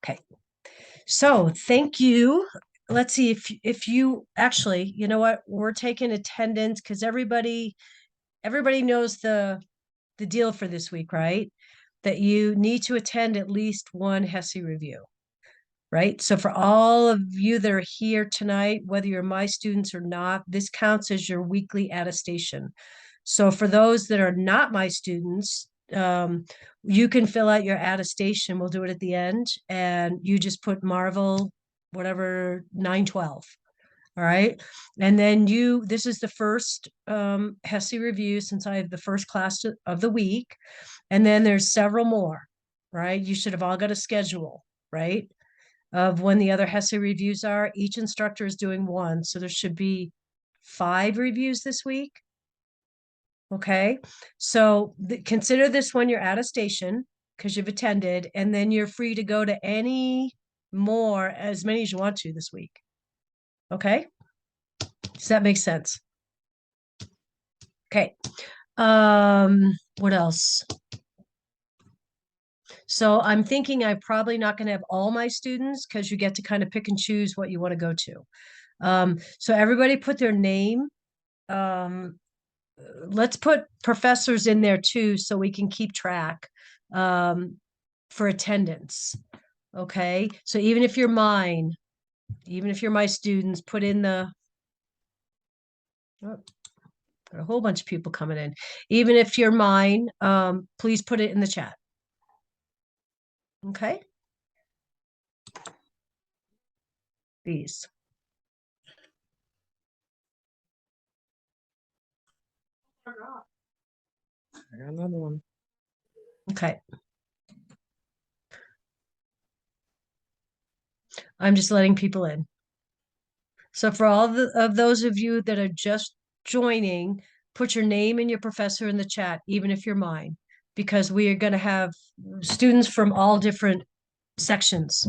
Okay. So thank you. Let's see if you actually, you know what, we're taking attendance because everybody knows the deal for this week, right? That you need to attend at least one HESI review, right? So for all of you that are here tonight, whether you're my students or not, this counts as your weekly attestation. So for those that are not my students, you can fill out your attestation. We'll do it at the end, and you just put Marvel, whatever, 912. All right. And then this is the first HESI review since I have the first class of the week. And then there's several more, right? You should have all got a schedule, right? Of when the other HESI reviews are. Each instructor is doing one. So there should be 5 reviews this week. Okay. So consider this one your attestation because you've attended, and then you're free to go to as many as you want to this week. Okay. Does that make sense? Okay. What else? So I'm thinking I'm probably not going to have all my students because you get to kind of pick and choose what you want to go to. So everybody put their name. Let's put professors in there too, so we can keep track for attendance. Okay. So even if you're my students, put in the, oh, got a whole bunch of people coming in. Even if you're mine, please put it in the chat. Okay. Please. I got another one. Okay. I'm just letting people in. So for all of those of you that are just joining, put your name and your professor in the chat, even if you're mine, because we are going to have students from all different sections.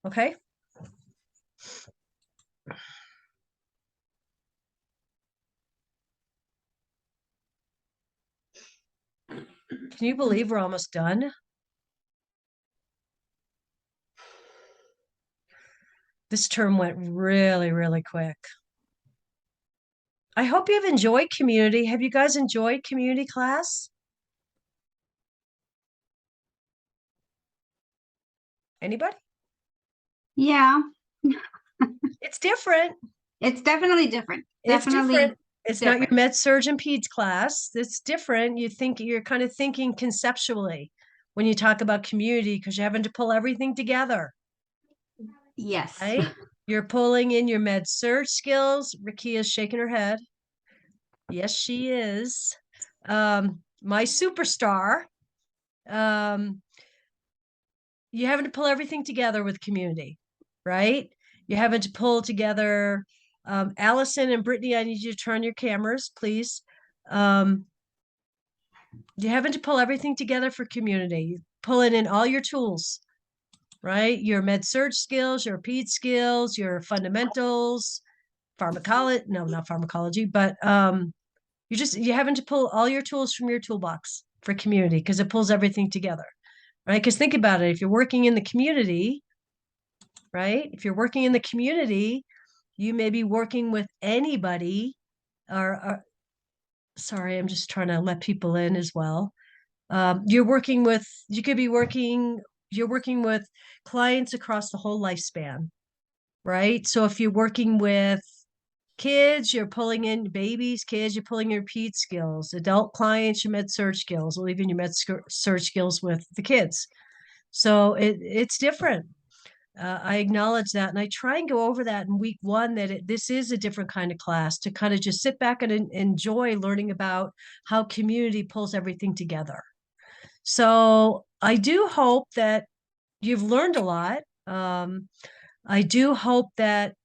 Okay. Can you believe we're almost done? This term went really, really quick. I hope you've enjoyed community. Have you guys enjoyed community class? Anybody? Yeah. It's different. It's definitely different. It's Definitely different. It's not your different. med surg and peds class. It's different. You're kind of thinking conceptually when you talk about community because you're having to pull everything together. Yes. Right? You're pulling in your med surg skills. Rakia's shaking her head. Yes, she is. My superstar. You're having to pull everything together with community, right? You're having to pull together. Allison and Brittany, I need you to turn your cameras, please. You're having to pull everything together for community, pulling in all your tools, right? Your med surg skills, your ped skills, your fundamentals, pharmacology, no, not pharmacology, but you're having to pull all your tools from your toolbox for community because it pulls everything together, right? Because think about it, if you're working in the community, right? If you're working in the community, you may be working with anybody or sorry, I'm just trying to let people in as well. You're working with clients across the whole lifespan, right? So if you're working with kids, you're pulling in babies, kids, you're pulling your ped skills, adult clients, your med surg skills, or even your med surg skills with the kids. So it's different. I acknowledge that, and I try and go over that in week 1, that this is a different kind of class to kind of just sit back and enjoy learning about how community pulls everything together. So I do hope that you've learned a lot. I do hope that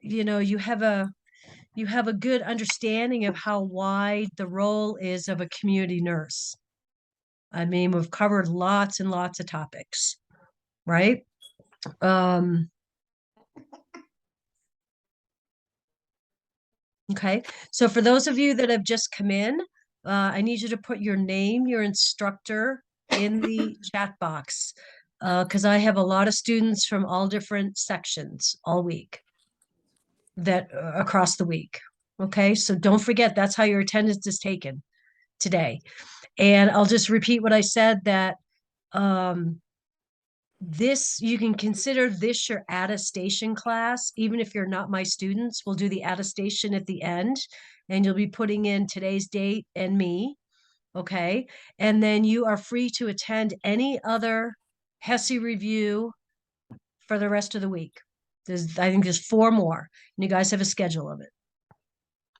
you have a good understanding of how wide the role is of a community nurse. I mean, we've covered lots and lots of topics, right? Okay, so for those of you that have just come in, I need you to put your name, your instructor in the chat box. because I have a lot of students from all different sections all week that across the week. Okay, so don't forget that's how your attendance is taken today. And I'll just repeat what I said that um, this you can consider this your attestation class, even if you're not my students. We'll do the attestation at the end, and you'll be putting in today's date and me. Okay, and then you are free to attend any other HESI review for the rest of the week. I think there's 4 more, and you guys have a schedule of it,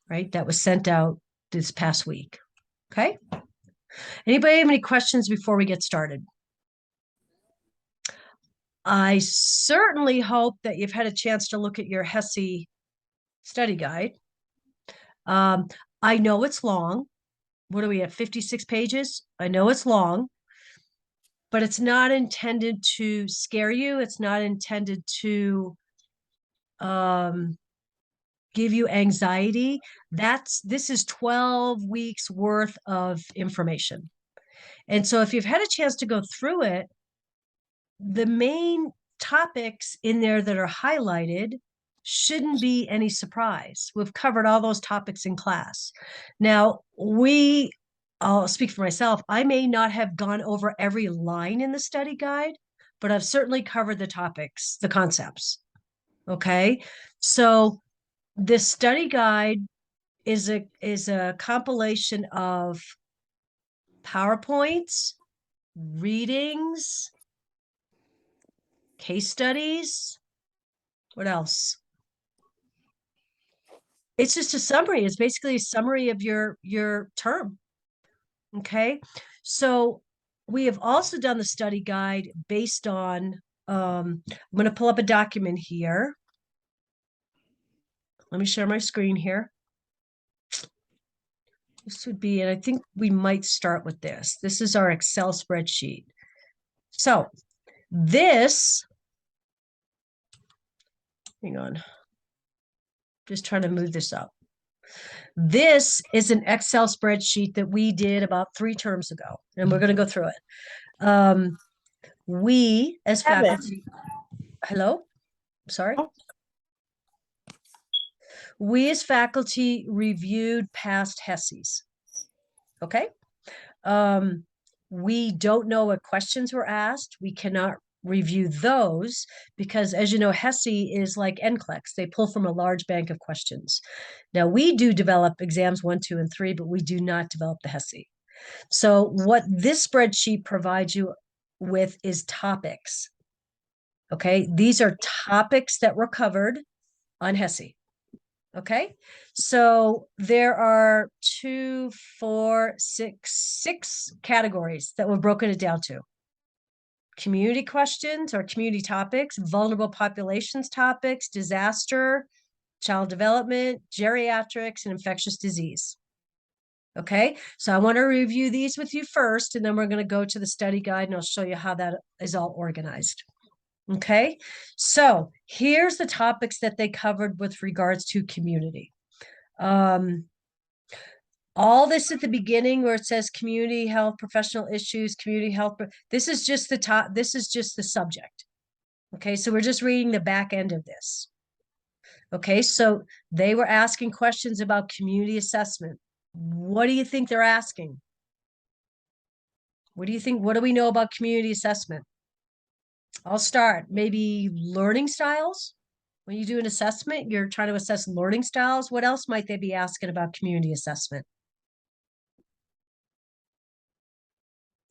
right? That was sent out this past week. Okay. Anybody have any questions before we get started? I certainly hope that you've had a chance to look at your HESI study guide. Um, I know it's long. What do we have? 56 pages? I know it's long, but it's not intended to scare you. It's not intended to give you anxiety. This is 12 weeks worth of information. And so if you've had a chance to go through it, the main topics in there that are highlighted shouldn't be any surprise. We've covered all those topics in class. Now, I'll speak for myself, I may not have gone over every line in the study guide, but I've certainly covered the topics, the concepts. Okay. So this study guide is a compilation of PowerPoints, readings, case studies. What else? It's just a summary. It's basically a summary of your term. Okay. So we have also done the study guide based on I'm going to pull up a document here. Let me share my screen here. This would be, and I think we might start with this. This is our Excel spreadsheet. So hang on, just trying to move this up. This is an Excel spreadsheet that we did about 3 terms ago, and we're going to go through it. We as faculty, hello, sorry. Oh. We as faculty reviewed past HESIs. Okay. We don't know what questions were asked. We cannot review those because, as you know, HESI is like NCLEX. They pull from a large bank of questions. Now, we do develop exams 1, 2, and 3, but we do not develop the HESI. So what this spreadsheet provides you with is topics. Okay, these are topics that were covered on HESI. Okay, so there are 2, 4, 6 categories that we've broken it down to. Community questions or community topics, vulnerable populations topics, disaster, child development, geriatrics, and infectious disease. Okay, so I want to review these with you first, and then we're going to go to the study guide and I'll show you how that is all organized. Okay, so here's the topics that they covered with regards to community. All this at the beginning where it says community health, professional issues, community health, this is just the top, this is just the subject. Okay, so we're just reading the back end of this. Okay, so they were asking questions about community assessment. What do you think they're asking? What do you think? What do we know about community assessment? I'll start. Maybe learning styles. When you do an assessment, you're trying to assess learning styles. What else might they be asking about community assessment?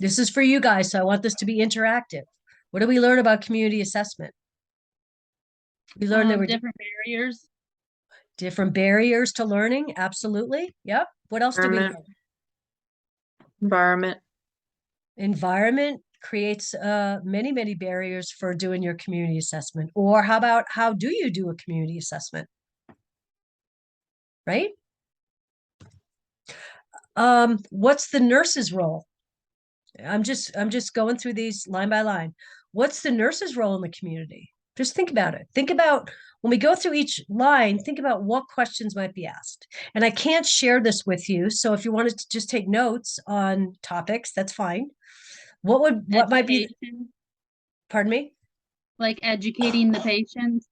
This is for you guys, so I want this to be interactive. What do we learn about community assessment? We learned there were different barriers to learning. Absolutely. Yep. What else do we learn? Environment. Environment creates many barriers for doing your community assessment. Or how about how do you do a community assessment? Right? What's the nurse's role? I'm just going through these line by line. What's the nurse's role in the community? Just think about it. Think about when we go through each line, think about what questions might be asked. And I can't share this with you. So if you wanted to just take notes on topics, that's fine. What might be Pardon me? Like educating the patients.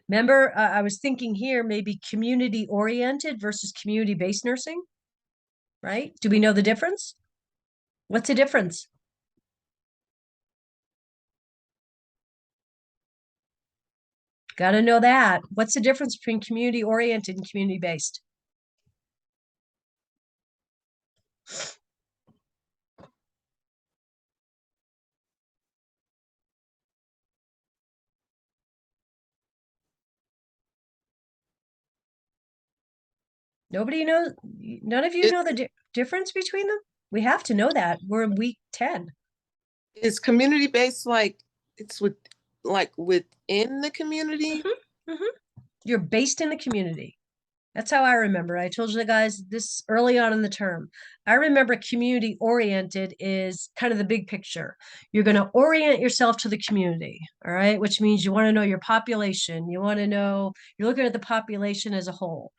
Remember, I was thinking here maybe community oriented versus community based nursing, right? Do we know the difference? What's the difference? Got to know that. What's the difference between community oriented and community based? Nobody knows. None of you It- know the difference between them? We have to know that. We're in week 10. Is community based like it's within the community? You're based in the community. That's how I remember. I told you the guys this early on in the term. I remember community oriented is kind of the big picture. You're going to orient yourself to the community, all right? Which means you want to know your population. You want to know, you're looking at the population as a whole,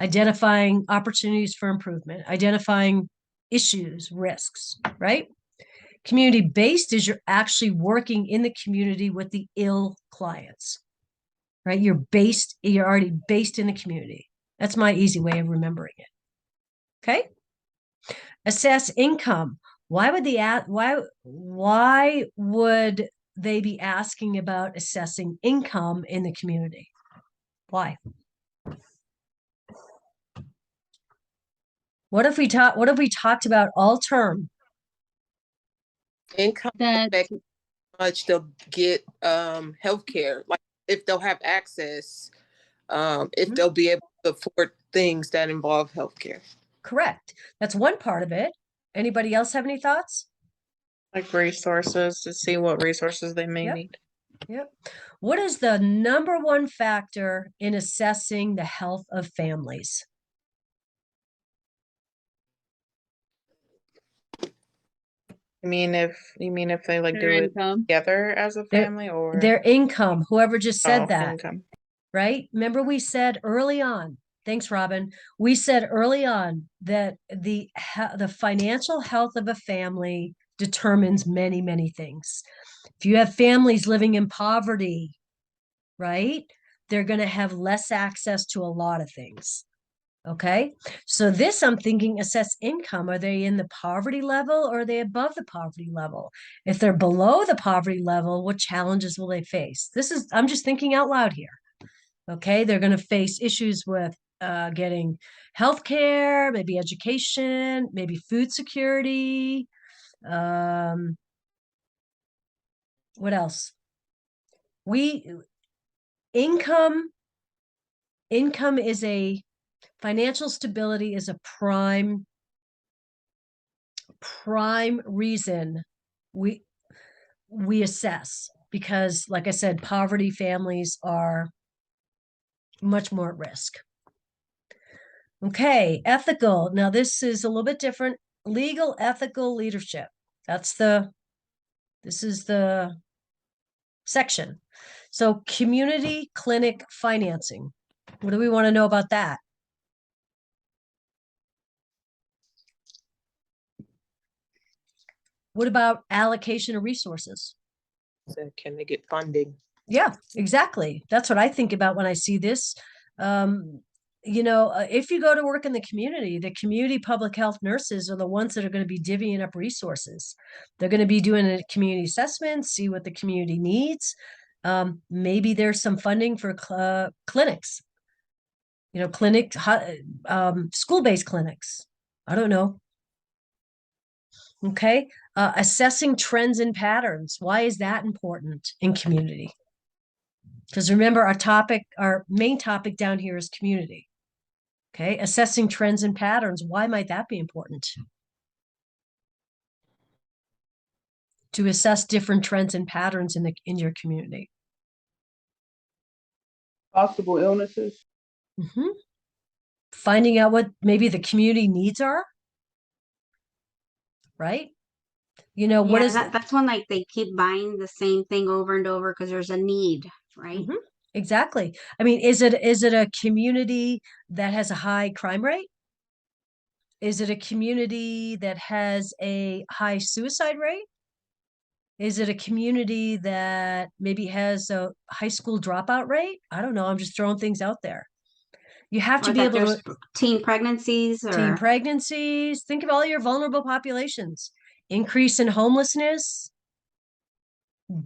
identifying opportunities for improvement, identifying issues, risks, right? Community based is you're actually working in the community with the ill clients, right? You're already based in the community. That's my easy way of remembering it. Okay. Assess income. Why would why would they be asking about assessing income in the community? Why? What if we talked about all term? Income That affects how much they'll get healthcare, like if they'll have access, if they'll be able to afford things that involve healthcare. Correct. That's one part of it. Anybody else have any thoughts? Like resources to see what resources they may Yep. need. Yep. What is the number one factor in assessing the health of families? You mean if they like their do it income. together as a Their- family or Their income, whoever just said oh, that, income. right? Remember we said early on, thanks, Robin. We said early on that the financial health of a family determines many, many things. If you have families living in poverty, right, they're going to have less access to a lot of things. Okay. So this, I'm thinking, assess income. Are they in the poverty level or are they above the poverty level? If they're below the poverty level, what challenges will they face? I'm just thinking out loud here. Okay. They're going to face issues with getting healthcare, maybe education, maybe food security. What else? Income is financial stability is a prime reason we assess, because like I said, poverty families are much more at risk. Okay, ethical. Now this is a little bit different. Legal, ethical leadership. This is the section. So community clinic financing. What do we want to know about that? What about allocation of resources? So can they get funding? Yeah, exactly. That's what I think about when I see this. If you go to work in the community public health nurses are the ones that are going to be divvying up resources. They're going to be doing a community assessment, see what the community needs. Maybe there's some funding for clinics, school-based clinics. I don't know. Okay. Assessing trends and patterns. Why is that important in community? Because remember, our main topic down here is community. Okay. Assessing trends and patterns. Why might that be important? To assess different trends and patterns in your community. Possible illnesses. Finding out what maybe the community needs are. Right? What is that's when like they keep buying the same thing over and over because there's a need, right? Exactly. I mean, is it a community that has a high crime rate? Is it a community that has a high suicide rate? Is it a community that maybe has a high school dropout rate? I don't know. I'm just throwing things out there. You have to Or be that able there's to teen pregnancies teen or pregnancies. Think of all your vulnerable populations. Increase in homelessness,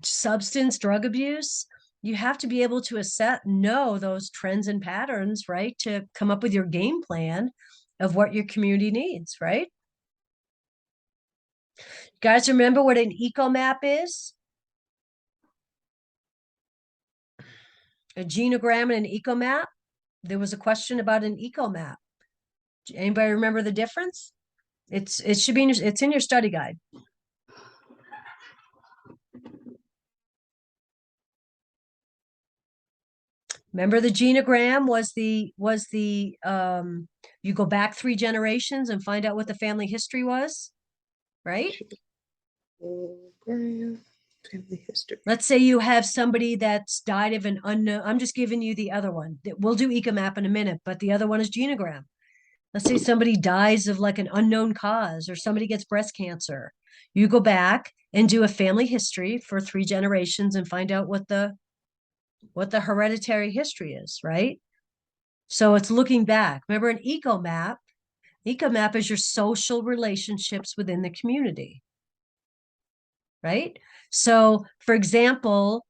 substance, drug abuse. You have to be able to know those trends and patterns, right? To come up with your game plan of what your community needs, right? Guys, remember what an eco map is? A genogram and an eco map. There was a question about an eco map. Anybody remember the difference? It should be in it's in your study guide. Remember the genogram was the you go back 3 generations and find out what the family history was, right? Program, family history. Let's say you have somebody that's died of an unknown. I'm just giving you the other one. We'll do ecomap in a minute, but the other one is genogram. Let's say somebody dies of like an unknown cause or somebody gets breast cancer. You go back and do a family history for 3 generations and find out what the hereditary history is, right? So it's looking back. Remember an eco map? Eco map is your social relationships within the community, right? So, for example,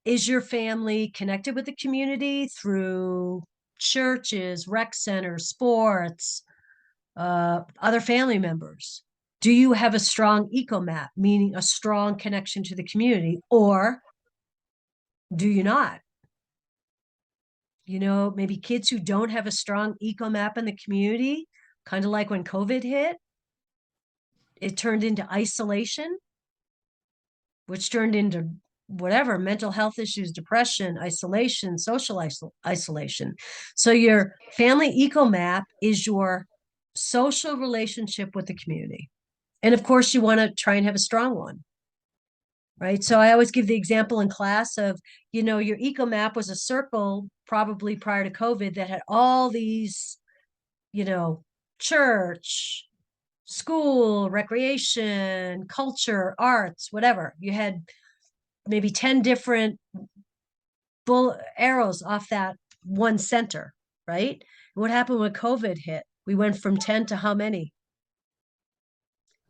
is your family connected with the community through churches, rec centers, sports, other family members? Do you have a strong eco map, meaning a strong connection to the community, or do you not? You know, maybe kids who don't have a strong eco map in the community, kind of like when COVID hit, it turned into isolation, which turned into whatever mental health issues, depression, isolation, social isolation. So your family eco map is your social relationship with the community. And of course, you want to try and have a strong one, right? So I always give the example in class of, your eco map was a circle probably prior to COVID that had all these, church, school, recreation, culture, arts, whatever. You had maybe 10 different bull arrows off that one center, right? What happened when COVID hit? We went from 10 to how many?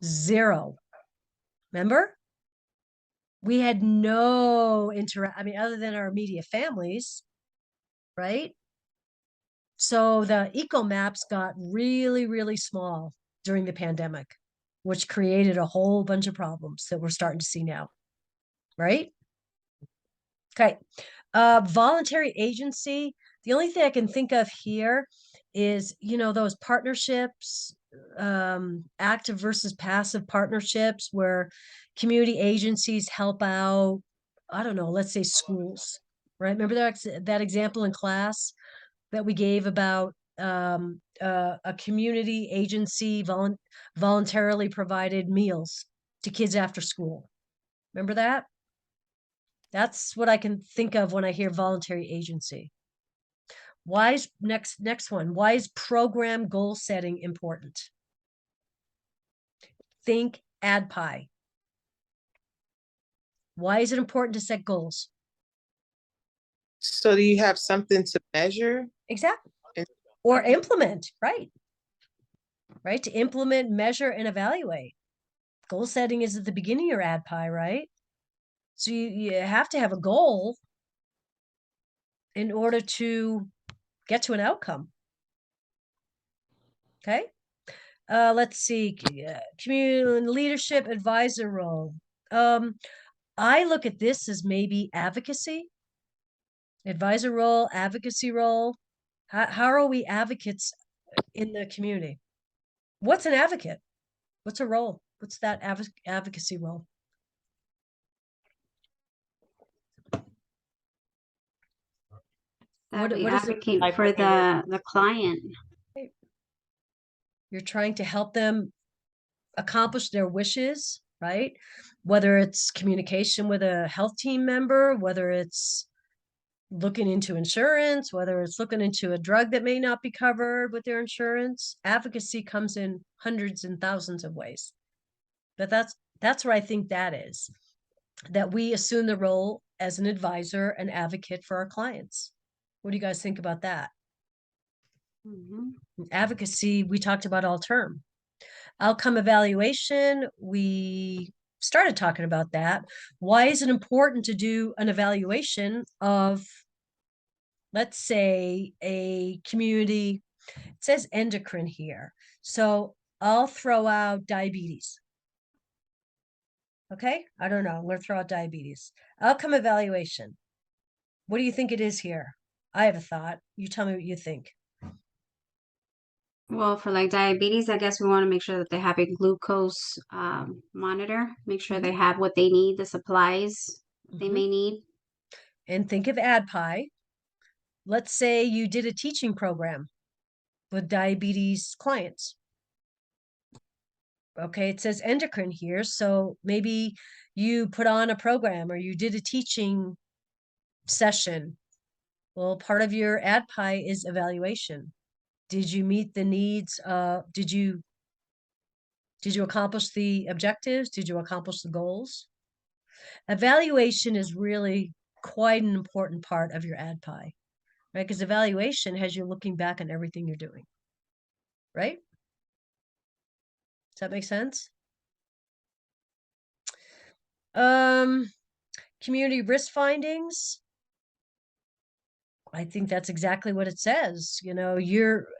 0. Remember? We had no other than our immediate families, right? So the eco maps got really, really small during the pandemic, which created a whole bunch of problems that we're starting to see now, right? Okay. Voluntary agency. The only thing I can think of here is, those partnerships, active versus passive partnerships where community agencies help out, I don't know, let's say schools, right? Remember that example in class that we gave about a community agency voluntarily provided meals to kids after school. Remember that? That's what I can think of when I hear voluntary agency. Why is next one? Why is program goal setting important? Think AdPie. Why is it important to set goals? So do you have something to measure? Exactly. And- Or implement, right? Right? To implement, measure, and evaluate. Goal setting is at the beginning of your AdPie, right? So you have to have a goal in order to get to an outcome. Okay. Let's see. Community leadership advisor role. I look at this as maybe advocacy, advisor role, advocacy role. How are we advocates in the community? What's an advocate? What's a role? What's that advocacy role? that we what is it? advocate for the client. You're trying to help them accomplish their wishes, right? Whether it's communication with a health team member, whether it's looking into insurance, whether it's looking into a drug that may not be covered with their insurance. Advocacy comes in hundreds and thousands of ways. But that's That's where I think that is, that we assume the role as an advisor and advocate for our clients. What do you guys think about that? Mhm. Advocacy, we talked about all term. Outcome evaluation, we started talking about that. Why is it important to do an evaluation of, let's say, a community? It says endocrine here. So I'll throw out diabetes. Okay, I don't know. I'm going to throw out diabetes. Outcome evaluation. What do you think it is here? I have a thought. You tell me what you think. Well, for like diabetes, I guess we want to make sure that they have a glucose monitor, make sure they have what they need, the supplies they may need. And think of AdPi. Let's say you did a teaching program with diabetes clients. Okay, it says endocrine here. So maybe you put on a program or you did a teaching session. Well, part of your AdPi is evaluation. Did you meet the needs? Did you accomplish the objectives? Did you accomplish the goals? Evaluation is really quite an important part of your AdPi, right? Because evaluation has you looking back on everything you're doing, right? Does that make sense? Community risk findings. I think that's exactly what it says. You know,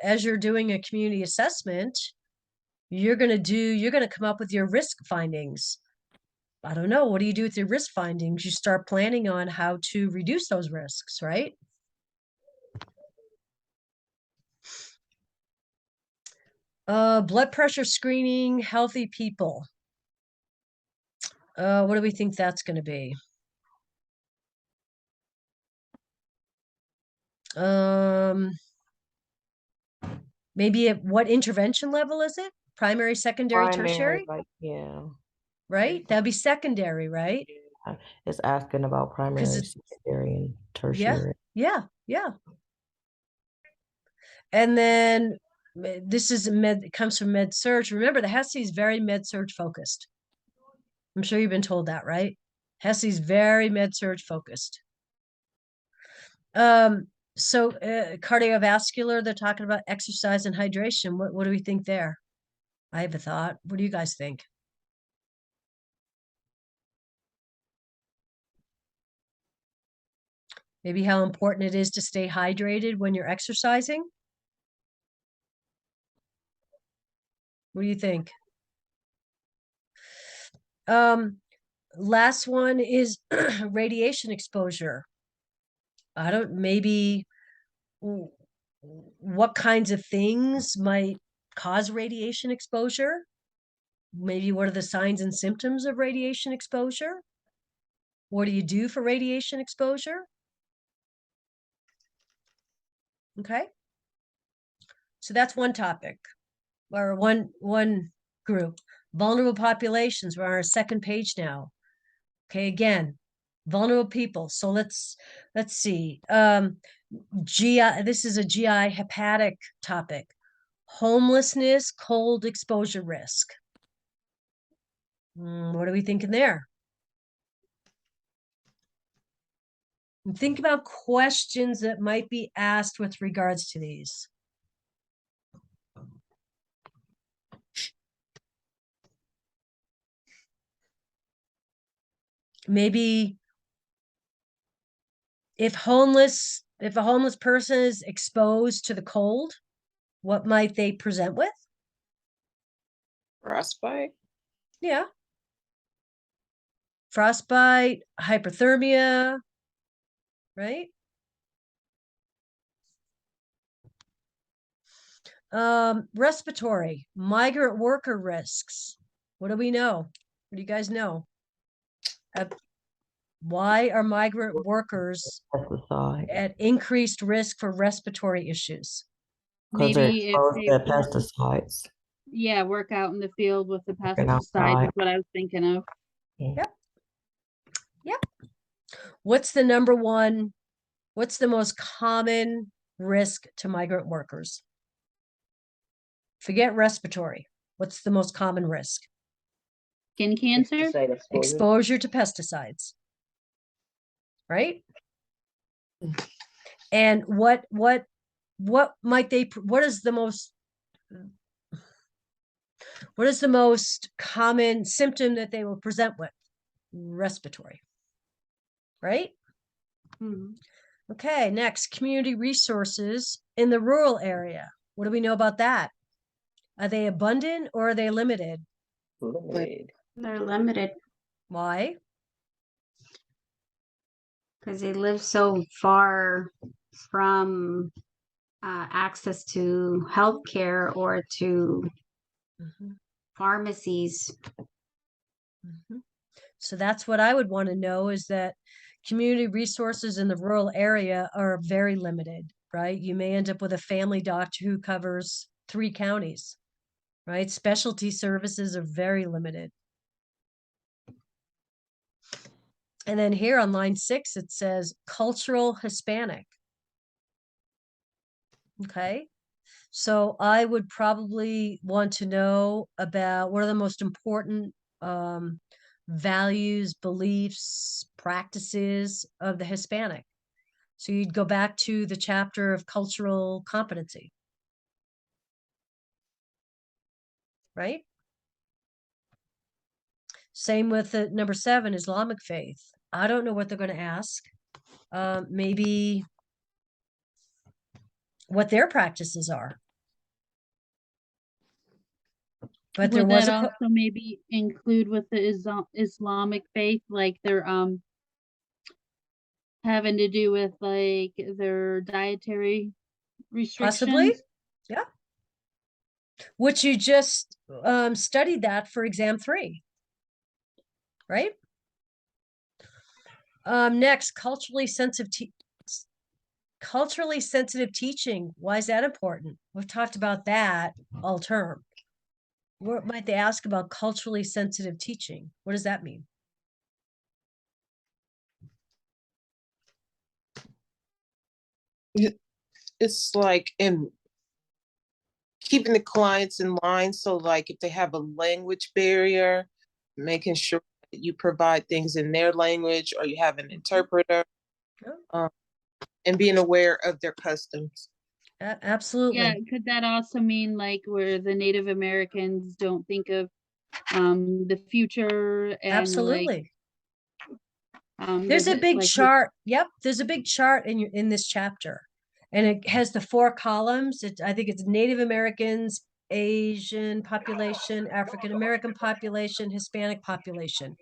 as you're doing a community assessment, you're going to come up with your risk findings. I don't know. What do you do with your risk findings? You start planning on how to reduce those risks, right? Blood pressure screening, healthy people. What do we think that's going to be? Maybe at what intervention level is it? Primary, secondary, tertiary? Like, yeah. Right? That'd be secondary, right? It's asking about primary, it's- secondary, and Yeah, tertiary. yeah. And then this is it comes from med surg. Remember, the HESI is very med surg focused. I'm sure you've been told that, right? HESI is very med surg focused. So cardiovascular, they're talking about exercise and hydration. What do we think there? I have a thought. What do you guys think? Maybe how important it is to stay hydrated when you're exercising? What do you think? Last one is radiation exposure. I don't, maybe what kinds of things might cause radiation exposure? Maybe what are the signs and symptoms of radiation exposure? What do you do for radiation exposure? Okay. So that's one topic or one group. Vulnerable populations. We're on our second page now. Okay, again, vulnerable people. So let's see. GI, this is a GI hepatic topic. Homelessness, cold exposure risk. What are we thinking there? And think about questions that might be asked with regards to these. Maybe if a homeless person is exposed to the cold, what might they present with? Frostbite. Yeah. Frostbite, hypothermia, right? Respiratory, migrant worker risks. What do we know? What do you guys know? Why are migrant workers Pesticide. at increased risk for respiratory issues? Because they're Maybe if exposed they to work, pesticides. yeah, work out in the field with the Working pesticides outside. is what I was thinking of. Yep. What's the most common risk to migrant workers? Forget respiratory. What's the most common risk? Skin cancer? Pesticide exposure. exposure to pesticides. Right? And what might they, what is the most common symptom that they will present with? Respiratory. Right? Mhm. Okay, next, community resources in the rural area. What do we know about that? Are they abundant or are they limited? Limited. They're limited Why? because they live so far from access to healthcare or to Mhm, pharmacies. mhm. So that's what I would want to know, is that community resources in the rural area are very limited, right? You may end up with a family doctor who covers 3 counties, right? Specialty services are very limited. And then here on line 6, it says cultural Hispanic. Okay. So I would probably want to know about what are the most important values, beliefs, practices of the Hispanic. So you'd go back to the chapter of cultural competency, right? Same with the number 7, Islamic faith. I don't know what they're going to ask. Maybe what their practices are. But there Would was that a also maybe include with the Islamic faith, like their having to do with like their dietary possibly, restrictions? yeah. Which you just studied that for exam 3, right? Next, culturally sensitive teaching. Why is that important? We've talked about that all term. What might they ask about culturally sensitive teaching? What does that mean? It's like in keeping the clients in line. So like if they have a language barrier, making sure that you provide things in their language or you have an interpreter, Oh, and being aware of their customs. absolutely. Yeah, could that also mean like where the Native Americans don't think of the future and like Absolutely. There's a big like chart. Yep, there's a big chart in this chapter, and it has the 4 columns. I think it's Native Americans, Asian population, African American population, Hispanic population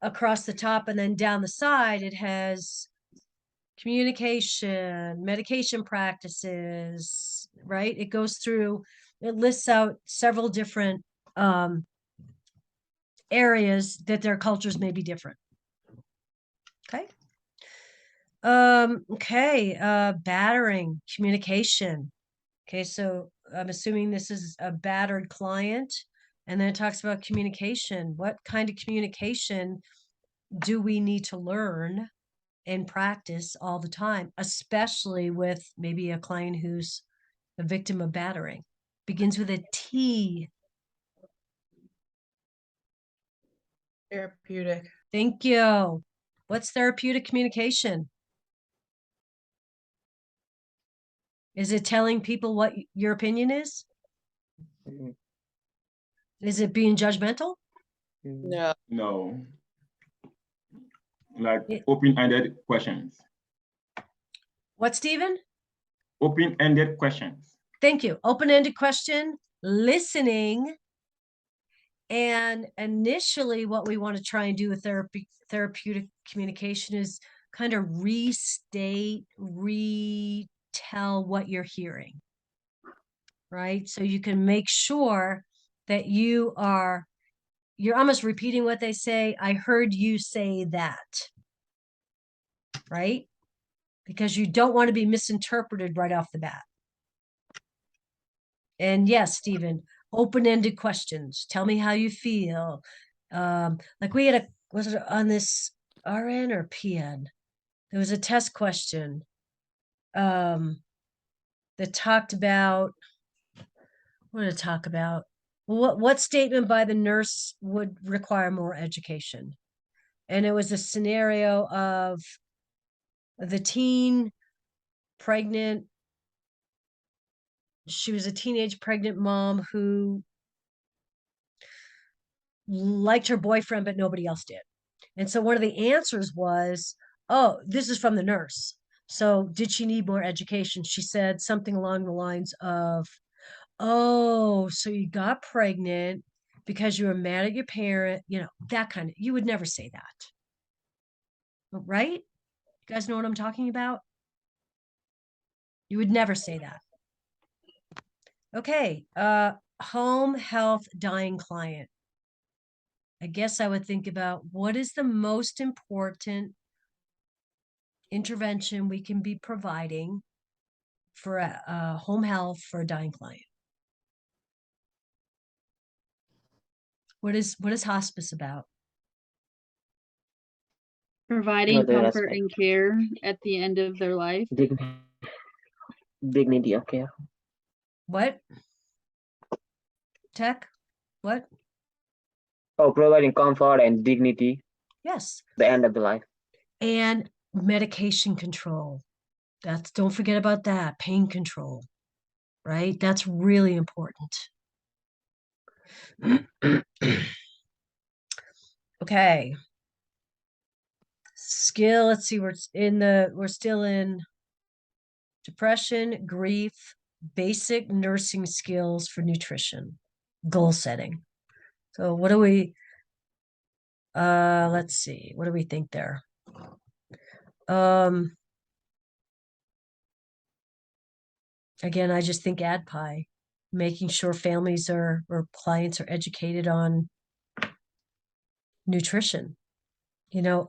across the top, and then down the side it has communication, medication practices, right? It goes through, it lists out several different areas that their cultures may be different. Okay. Okay, battering, communication. Okay, so I'm assuming this is a battered client, and then it talks about communication. What kind of communication do we need to learn and practice all the time, especially with maybe a client who's a victim of battering? Begins with a T. Therapeutic. Thank you. What's therapeutic communication? Is it telling people what your opinion is? Mhm. Is it being judgmental? No, No. Like It- open-ended questions. What, Stephen? Open-ended questions. Thank you. Open-ended question, listening. And initially, what we want to try and do with therapeutic communication is kind of retell what you're hearing, right? So you can make sure that you're almost repeating what they say. I heard you say that, right? Because you don't want to be misinterpreted right off the bat. And yes, Stephen, open-ended questions. Tell me how you feel. Like we had was it on this RN or PN? There was a test question that talked about, what did it talk about? What statement by the nurse would require more education? And it was a scenario of the teen pregnant. She was a teenage pregnant mom who liked her boyfriend, but nobody else did. And so one of the answers was, oh, this is from the nurse. So did she need more education? She said something along the lines of, oh, so you got pregnant because you were mad at your parent, that kind of, you would never say that. Right? You guys know what I'm talking about? You would never say that. Okay, home health dying client. I guess I would think about what is the most important intervention we can be providing for a home health for a dying client. What is hospice about? Providing Other comfort aspect. and care at the end of their life. Dignity of care. What? Tech? What? Oh, providing comfort and dignity Yes. the end of the life. And medication control. Don't forget about that. Pain control, right? That's really important. Okay. Skill, let's see, we're still in depression, grief, basic nursing skills for nutrition, goal setting. So what do we let's see, what do we think there? Again, I just think ADPI, making sure families or clients are educated on nutrition,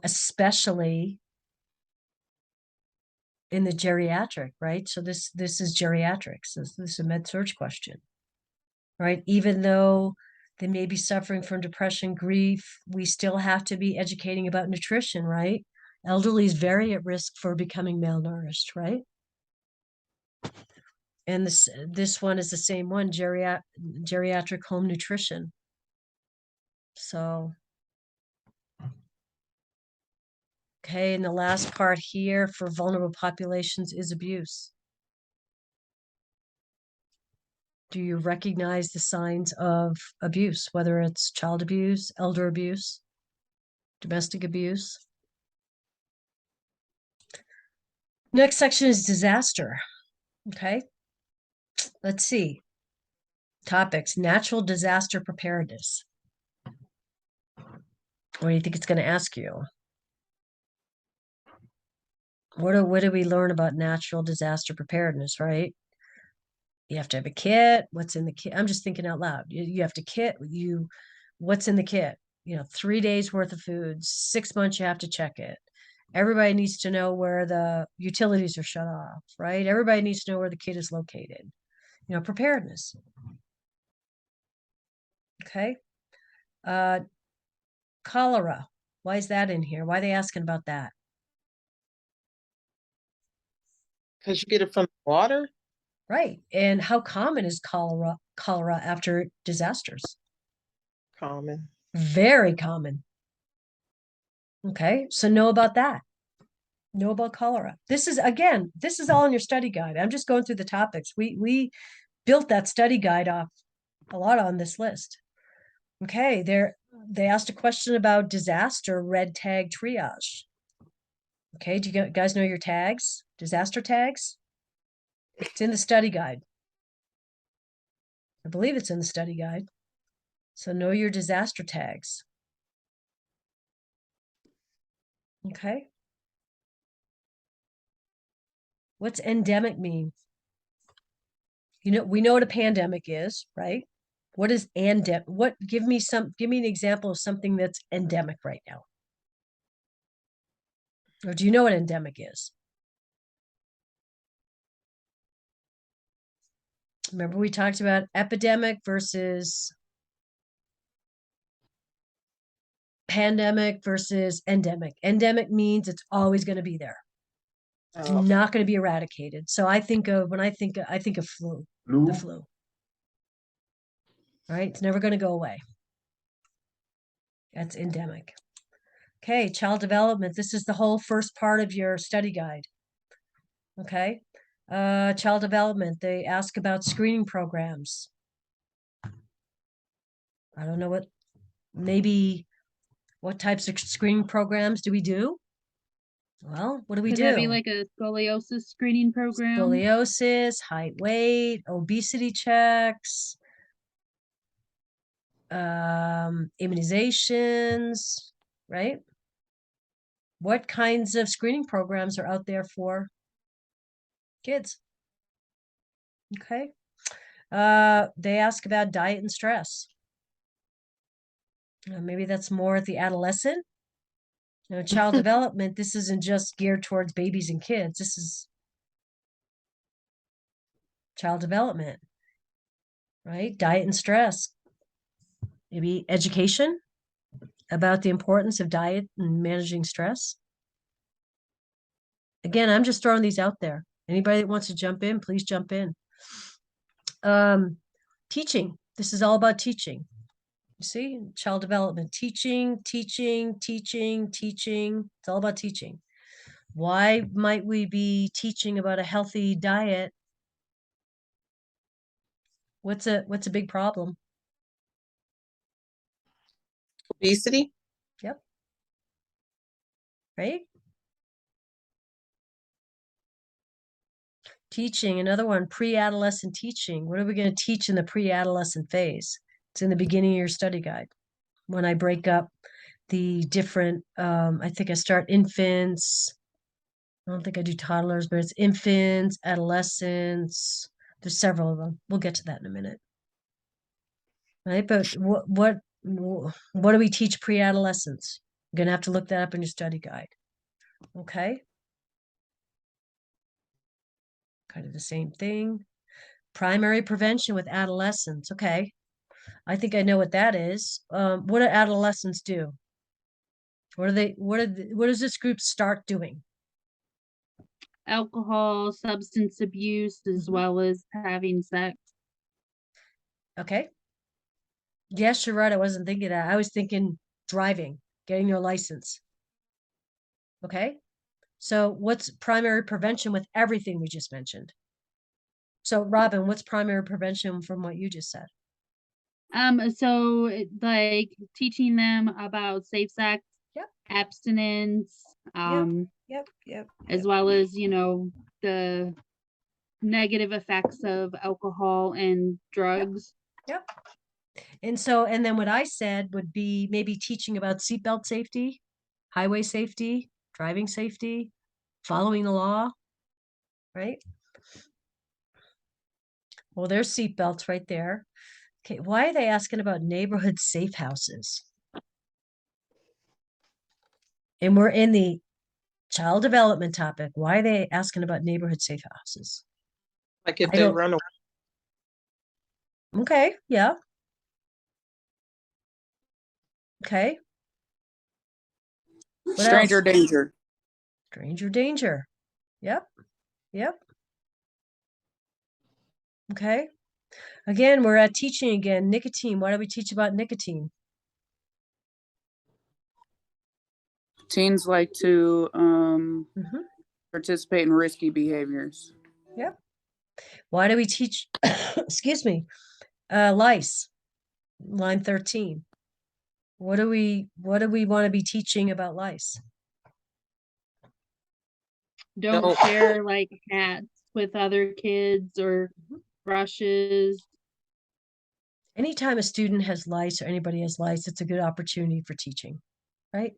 especially in the geriatric, right? So this is geriatrics. This is a med surg question, right? Even though they may be suffering from depression, grief, we still have to be educating about nutrition, right? Elderly is very at risk for becoming malnourished, right? And this one is the same one, geriatric home nutrition. So, okay, and the last part here for vulnerable populations is abuse. Do you recognize the signs of abuse, whether it's child abuse, elder abuse, domestic abuse? Next section is disaster. Okay, let's see. Topics: natural disaster preparedness. What do you think it's going to ask you? What do we learn about natural disaster preparedness, right? You have to have a kit. What's in the kit? I'm just thinking out loud. You have to kit what's in the kit? 3 days worth of food, 6 months, you have to check it. Everybody needs to know where the utilities are shut off, right? Everybody needs to know where the kit is located. Preparedness. Okay. Cholera. Why is that in here? Why are they asking about that? Because you get it from water. Right. And how common is cholera after disasters? Common. Very common. Okay. So know about that. Know about cholera. This is all in your study guide. I'm just going through the topics. We built that study guide off a lot on this list. Okay. They asked a question about disaster red tag triage. Okay. Do you guys know your tags? Disaster tags? It's in the study guide. I believe it's in the study guide. So know your disaster tags. Okay. What's endemic mean? We know what a pandemic is, right? What is endemic? Give me an example of something that's endemic right now. Or do you know what endemic is? Remember we talked about epidemic versus pandemic versus endemic. Endemic means it's always going to be there. It's not going to be eradicated. So I think of flu, the flu. right? It's never going to go away. That's endemic. Okay, child development. This is the whole first part of your study guide. Okay. Child development. They ask about screening programs. I don't know maybe what types of screening programs do we do? Well, what do we Could do? that be like a scoliosis screening program? Scoliosis, height, weight, obesity checks, immunizations, right? What kinds of screening programs are out there for kids? Okay. They ask about diet and stress. Maybe that's more at the adolescent. Child development, this isn't just geared towards babies and kids. This is child development, right? Diet and stress. Maybe education about the importance of diet and managing stress. Again, I'm just throwing these out there. Anybody that wants to jump in, please jump in. Teaching. This is all about teaching. You see, child development, teaching. It's all about teaching. Why might we be teaching about a healthy diet? What's a big problem? Obesity? Yep. Right? Teaching, another one, pre-adolescent teaching. What are we going to teach in the pre-adolescent phase? It's in the beginning of your study guide. When I break up the different, I think I start infants. I don't think I do toddlers, but it's infants, adolescents. There's several of them. We'll get to that in a minute. Right? But what do we teach pre-adolescents? You're gonna have to look that up in your study guide. Okay. Kind of the same thing. Primary prevention with adolescents. Okay. I think I know what that is. What do adolescents do? What does this group start doing? Alcohol, substance abuse, as well as having sex. Okay. Yes, you're right. I wasn't thinking that. I was thinking driving, getting your license. Okay. So what's primary prevention with everything we just mentioned? So Robin, what's primary prevention from what you just said? Like teaching them about safe sex, Yep. abstinence, Yep. as well as, the negative effects of alcohol and drugs. Yep. And then what I said would be maybe teaching about seatbelt safety, highway safety, driving safety, following the law, right? Well, there's seatbelts right there. Okay, why are they asking about neighborhood safe houses? And we're in the child development topic. Why are they asking about neighborhood safe houses? Like if I they don't- run away. Okay, yeah. Okay. What Stranger else? danger. Stranger danger. Yep. Okay. Again, we're at teaching again. Nicotine. Why do we teach about nicotine? Teens like to Mhm. participate in risky behaviors. Yep. Why do we teach, excuse me, lice? Line 13. What do we want to be teaching about lice? Don't No. share like hats with other kids or brushes. Anytime a student has lice or anybody has lice, it's a good opportunity for teaching, right?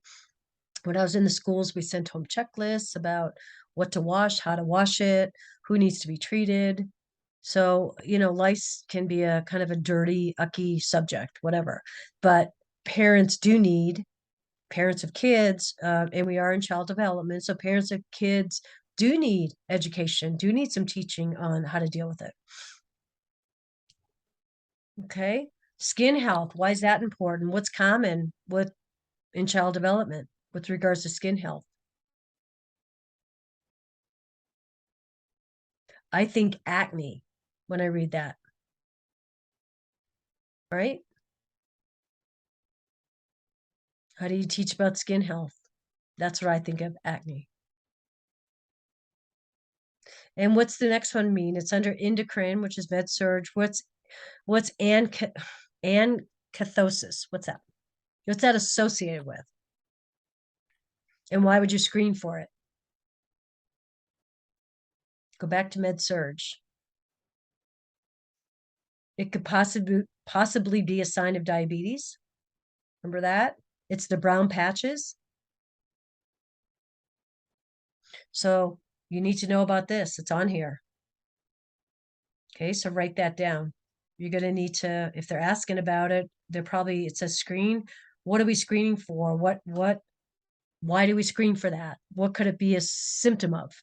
When I was in the schools, we sent home checklists about what to wash, how to wash it, who needs to be treated. So, lice can be a kind of a dirty, ucky subject, whatever. But parents of kids, and we are in child development. So parents of kids do need education, do need some teaching on how to deal with it. Okay. Skin health. Why is that important? What's common in child development with regards to skin health? I think acne when I read that. right? How do you teach about skin health? That's what I think of acne. And what's the next one mean? It's under endocrine, which is med surge. What's ankathosis? What's that? What's that associated with? And why would you screen for it? Go back to med surge. It could possibly be a sign of diabetes. Remember that? It's the brown patches. So you need to know about this. It's on here. Okay, so write that down. You're going to need to, if they're asking about it, it says screen. What are we screening for? Why do we screen for that? What could it be a symptom of?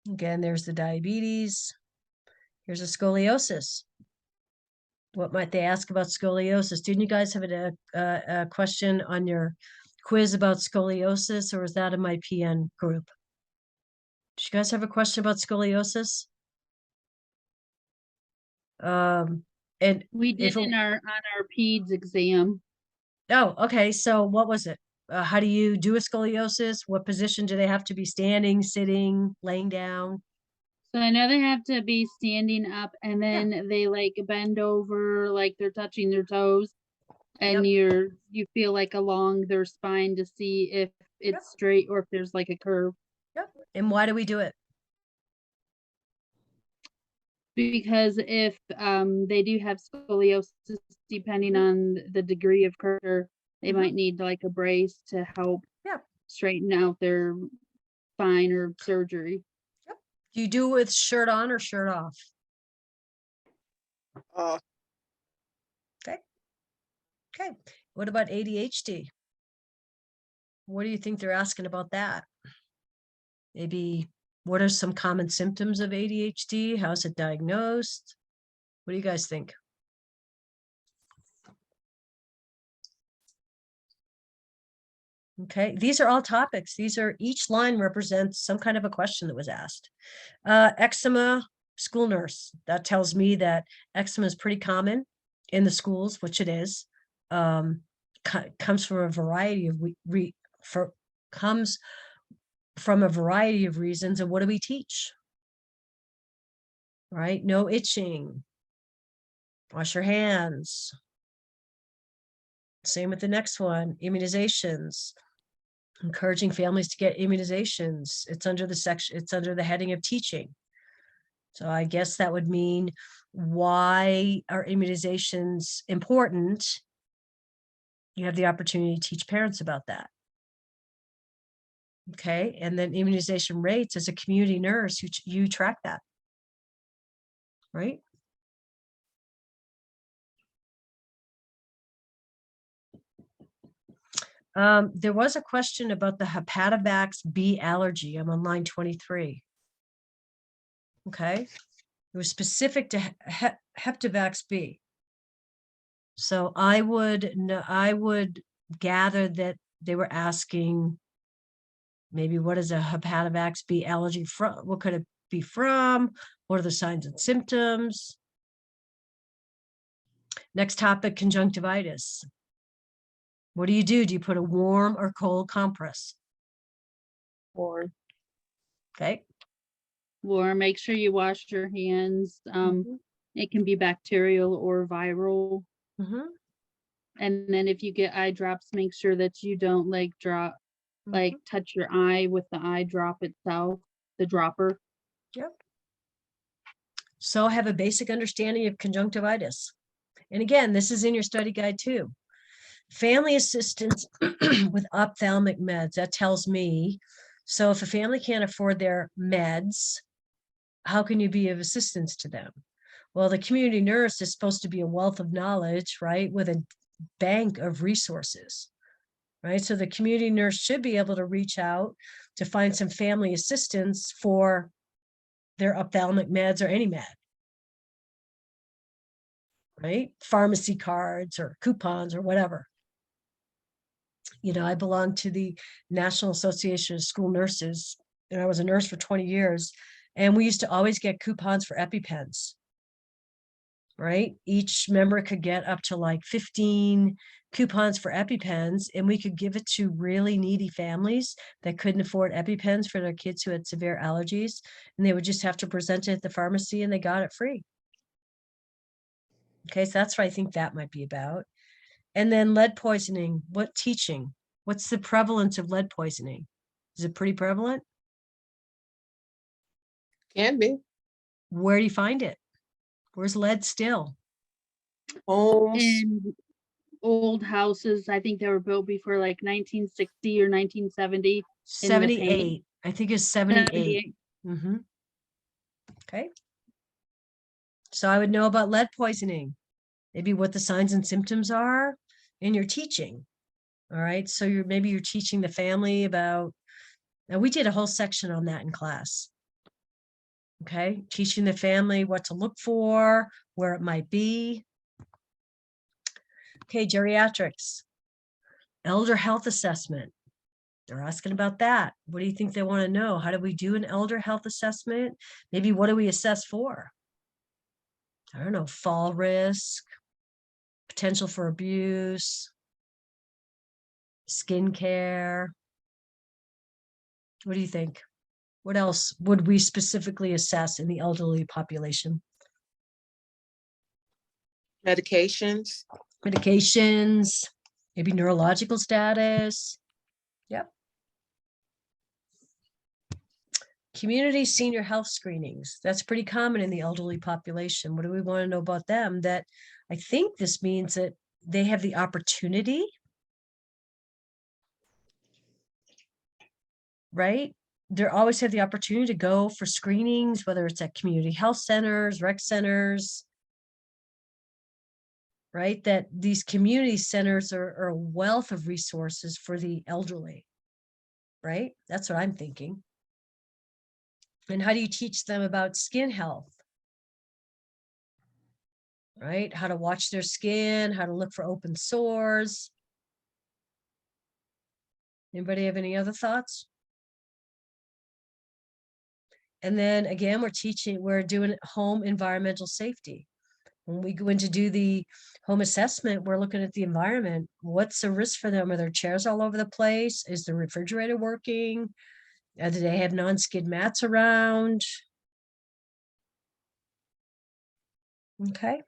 Again, there's the diabetes. Here's a scoliosis. What might they ask about scoliosis? Didn't you guys have a question on your quiz about scoliosis, or was that in my PN group? Did you guys have a question about scoliosis? And We did on our PEDS exam. Oh, okay. So what was it? How do you do a scoliosis? What position do they have to be standing, sitting, laying down? So I know they have to be standing up, and then they like bend over like they're touching their toes, and you feel like along their spine to see if it's straight or if there's like a curve. Yep. And why do we do it? Because if they do have scoliosis, depending on the degree of curve, they might need like a brace to help straighten out their spine or surgery. Do you do it with shirt on or shirt off? Okay. Okay. What about ADHD? What do you think they're asking about that? Maybe what are some common symptoms of ADHD? How's it diagnosed? What do you guys think? Okay, these are all topics. Each line represents some kind of a question that was asked. Eczema, school nurse. That tells me that eczema is pretty common in the schools, which it is. Comes from a variety of comes from a variety of reasons. And what do we teach? Right? No itching. Wash your hands. Same with the next one, immunizations. Encouraging families to get immunizations. It's under the heading of teaching. So I guess that would mean, why are immunizations important? You have the opportunity to teach parents about that. Okay, and then immunization rates, as a community nurse, you track that, right? There was a question about the Hepatovax B allergy. I'm on line 23. Okay, it was specific to Hepatovax B. So I would gather that they were asking, maybe, what is a Hepatovax B allergy from? What could it be from? What are the signs and symptoms? Next topic, conjunctivitis. What do? Do you put a warm or cold compress? Warm. Okay. Or make sure you wash your hands. It can be bacterial or viral. And then if you get eye drops, make sure that you don't touch your eye with the eye drop itself, the dropper. Yep. So have a basic understanding of conjunctivitis. And again, this is in your study guide too. Family assistance with ophthalmic meds. That tells me, so if a family can't afford their meds, how can you be of assistance to them? Well, the community nurse is supposed to be a wealth of knowledge, right? With a bank of resources, right? So the community nurse should be able to reach out to find some family assistance for their ophthalmic meds or any med, right? Pharmacy cards or coupons or whatever. You know, I belong to the National Association of School Nurses, and I was a nurse for 20 years. And we used to always get coupons for EpiPens. right? Each member could get up to like 15 coupons for EpiPens, and we could give it to really needy families that couldn't afford EpiPens for their kids who had severe allergies, and they would just have to present it at the pharmacy and they got it free. Okay, so that's what I think that might be about. And then lead poisoning, what teaching? What's the prevalence of lead poisoning? Is it pretty prevalent? Can be. Where do you find it? Where's lead still? Homes. In old houses, I think they were built before like 1960 or 1970. In the paint. 78. I think it's 78. 78. Mm-hmm. Okay. So I would know about lead poisoning, maybe what the signs and symptoms are in your teaching. All right. So maybe you're teaching the family about, now we did a whole section on that in class. Okay. Teaching the family what to look for, where it might be. Okay. Geriatrics, elder health assessment. They're asking about that. What do you think they want to know? How do we do an elder health assessment? Maybe what do we assess for? I don't know, fall risk, potential for abuse, skin care. What do you think? What else would we specifically assess in the elderly population? Medications. Medications, maybe neurological status. Yep. Community senior health screenings. That's pretty common in the elderly population. What do we want to know about them? That I think this means that they have the opportunity, right? They always have the opportunity to go for screenings, whether it's at community health centers, rec centers, right? That these community centers are a wealth of resources for the elderly, right? That's what I'm thinking. And how do you teach them about skin health? Right? How to watch their skin, how to look for open sores. Anybody have any other thoughts? And then again, we're doing home environmental safety. When we go in to do the home assessment, we're looking at the environment. What's the risk for them? Are there chairs all over the place? Is the refrigerator working? Do they have non-skid mats around? Okay.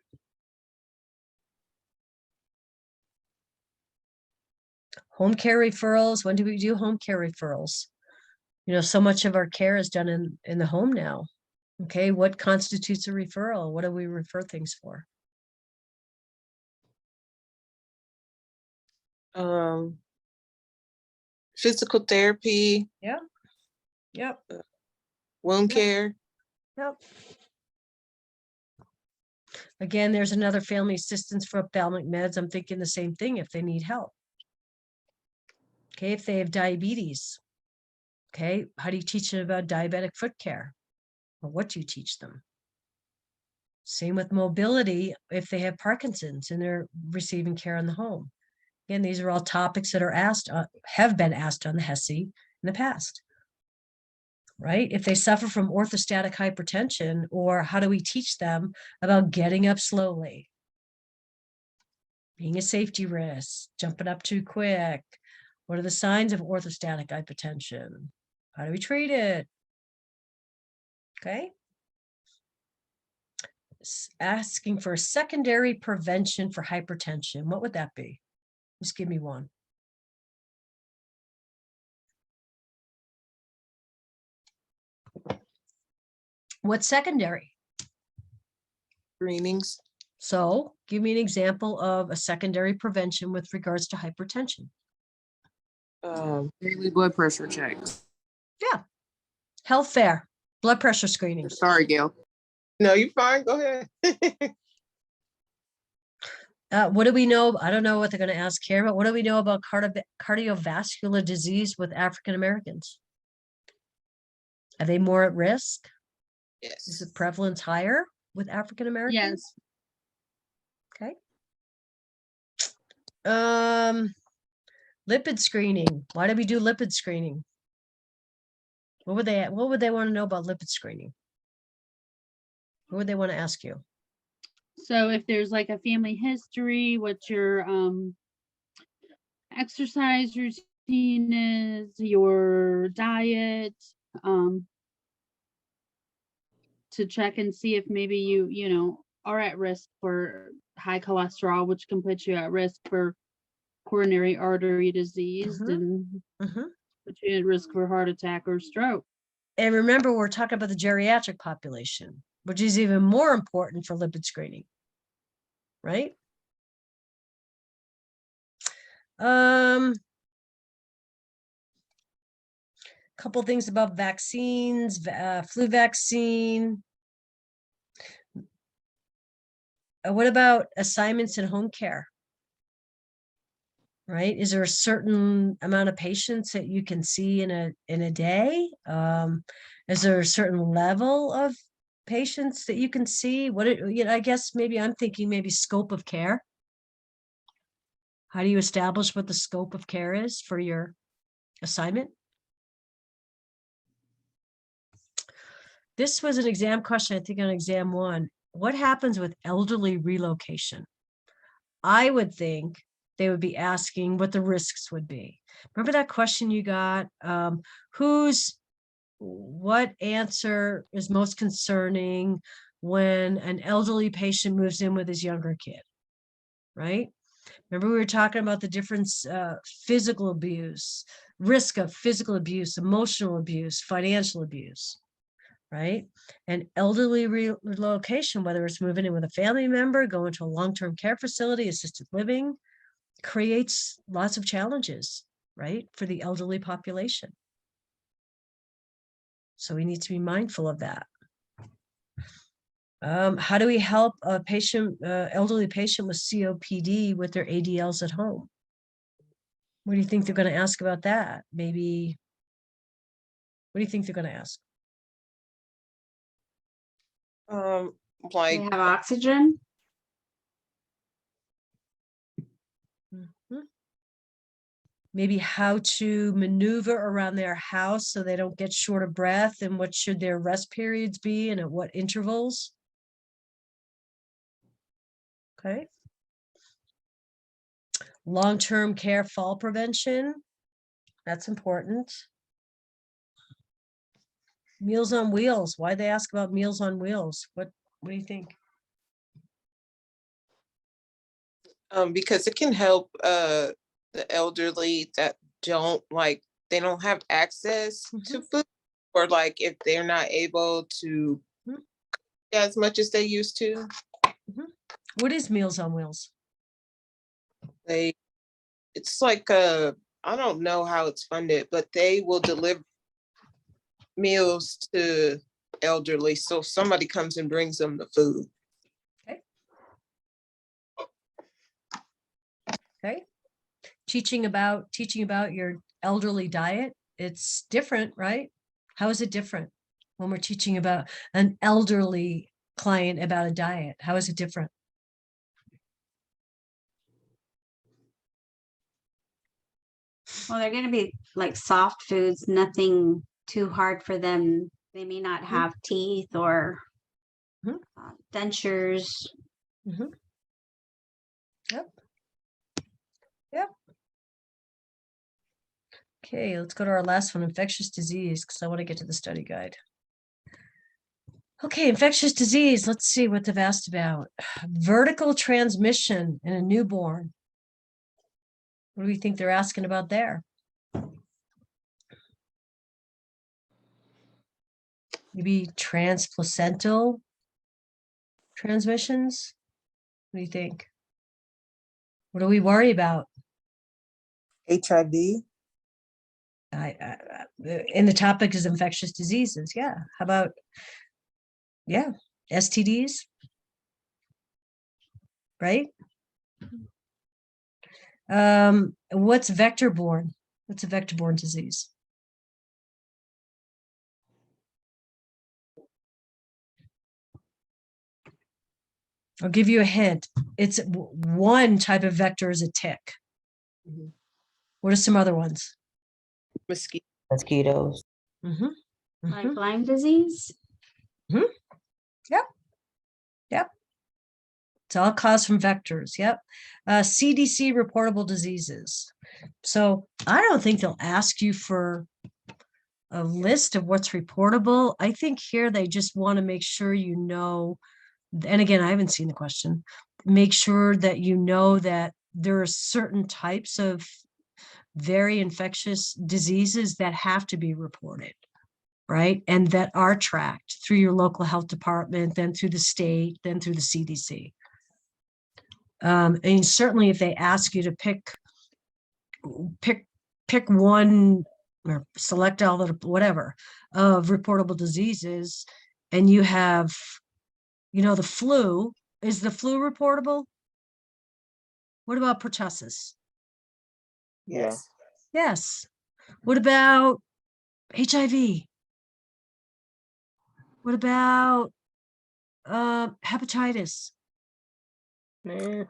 Home care referrals. When do we do home care referrals? You know, so much of our care is done in the home now. Okay, what constitutes a referral? What do we refer things for? Physical therapy. Yep. Yep. Wound care. Yep. Again, there's another family assistance for ophthalmic meds. I'm thinking the same thing if they need help. Okay, if they have diabetes. Okay, how do you teach them about diabetic foot care? Or what do you teach them? Same with mobility if they have Parkinson's and they're receiving care in the home. Again, these are all topics that are asked, have been asked on the HESI in the past. Right? If they suffer from orthostatic hypertension, or how do we teach them about getting up slowly? Being a safety risk, jumping up too quick. What are the signs of orthostatic hypertension? How do we treat it? Okay. Asking for secondary prevention for hypertension. What would that be? Just give me one. What's secondary? Screenings. So give me an example of a secondary prevention with regards to hypertension. Daily blood pressure checks. Yeah. Health fair, blood pressure screenings. Sorry, Gail. No, you're fine. Go ahead. What do we know? I don't know what they're going to ask here, but what do we know about cardiovascular disease with African Americans? Are they more at risk? Yes. Is the prevalence higher with African Americans? Yes. Okay. Lipid screening. Why do we do lipid screening? What would they want to know about lipid screening? What would they want to ask you? So if there's like a family history, what your exercise routine is, your diet, to check and see if maybe you are at risk for high cholesterol, which can put you at risk for coronary artery disease and put you at risk for heart attack or stroke. And remember, we're talking about the geriatric population, which is even more important for lipid screening, right? Couple things about vaccines, flu vaccine. What about assignments in home care? Right? Is there a certain amount of patients that you can see in a day? Is there a certain level of patients that you can see? I guess maybe I'm thinking maybe scope of care. How do you establish what the scope of care is for your assignment? This was an exam question, I think, on exam 1. What happens with elderly relocation? I would think they would be asking what the risks would be. Remember that question you got? What answer is most concerning when an elderly patient moves in with his younger kid, right? Remember we were talking about the difference, physical abuse, risk of physical abuse, emotional abuse, financial abuse, right? And elderly relocation, whether it's moving in with a family member, going to a long-term care facility, assisted living, creates lots of challenges, right, for the elderly population. So we need to be mindful of that. How do we help a patient, elderly patient with COPD with their ADLs at home? What do you think they're going to ask about that? Maybe, what do you think they're going to ask? They Like, have oxygen. Maybe how to maneuver around their house so they don't get short of breath, and what should their rest periods be and at what intervals? Okay. Long-term care fall prevention. That's important. Meals on Wheels. Why'd they ask about Meals on Wheels? What do you think? because it can help the elderly that they don't have access to food, or like if they're not able to as much as they used to. What is Meals on Wheels? It's like I don't know how it's funded, but they will deliver meals to elderly. So if somebody comes and brings them the food. Okay. Teaching about your elderly diet. It's different, right? How is it different when we're teaching about an elderly client about a diet? How is it different? Well, they're going to be like soft foods, nothing too hard for them. They may not have teeth or dentures. Yep. Okay, let's go to our last one, infectious disease, because I want to get to the study guide. Okay, infectious disease. Let's see what they've asked about. Vertical transmission in a newborn. What do we think they're asking about there? Maybe transplacental transmissions? What do you think? What do we worry about? HIV. And the topic is infectious diseases. Yeah. How about, STDs? Right? What's vector-borne? What's a vector-borne disease? I'll give you a hint. It's one type of vector is a tick. What are some other ones? Mosquitoes. Like Lyme disease. Yep. It's all caused from vectors. Yep. CDC reportable diseases. So I don't think they'll ask you for a list of what's reportable. I think here they just want to make sure you know, and again, I haven't seen the question, make sure that you know that there are certain types of very infectious diseases that have to be reported, right? And that are tracked through your local health department, then through the state, then through the CDC. And certainly if they ask you to pick one or select all the whatever of reportable diseases, and you have, the flu, is the flu reportable? What about pertussis? Yes. Yes. What about HIV? What about hepatitis? Eh,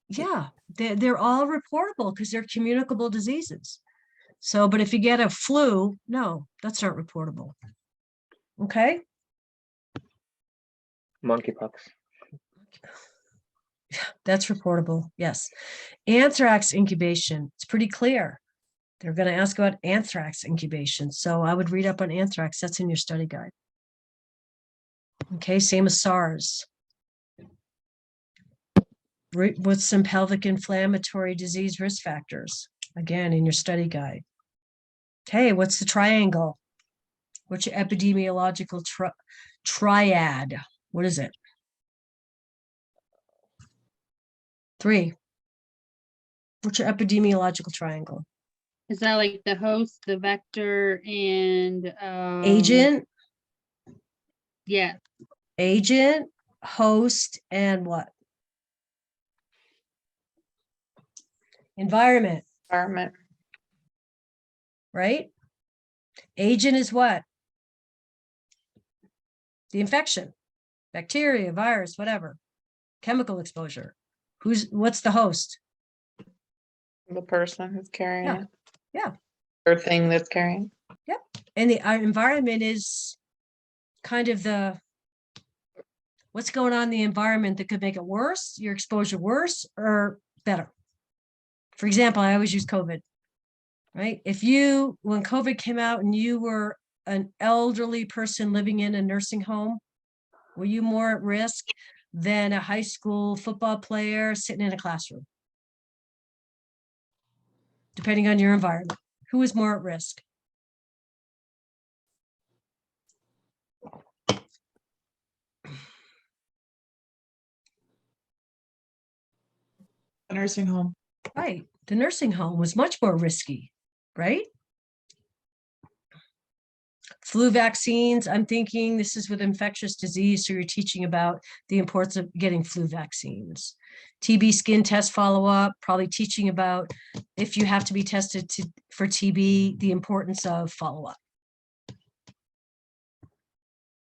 Yeah, they're all reportable because they're communicable diseases. So, but if you get a flu, no, that's not reportable. Okay. monkeypox. That's reportable. Yes. Anthrax incubation. It's pretty clear. They're going to ask about anthrax incubation. So I would read up on anthrax. That's in your study guide. Okay. Same as SARS. What's some pelvic inflammatory disease risk factors? Again, in your study guide. Hey, what's the triangle? What's your epidemiological triad? What is it? 3. What's your epidemiological triangle? Is that like the host, the vector, and Agent, yeah, agent, host, and what? Environment, Environment. right? Agent is what? The infection, bacteria, virus, whatever. Chemical exposure. What's the host? The person who's carrying Yeah. it. Yeah. Or thing that's carrying. Yep. And our environment is kind of what's going on in the environment that could make it worse, your exposure worse or better. For example, I always use COVID, right? When COVID came out and you were an elderly person living in a nursing home, were you more at risk than a high school football player sitting in a classroom? Depending on your environment, who is more at risk? A nursing home. Right. The nursing home was much more risky, right? Flu vaccines, I'm thinking this is with infectious disease, so you're teaching about the importance of getting flu vaccines. TB skin test follow-up, probably teaching about if you have to be tested for TB, the importance of follow-up.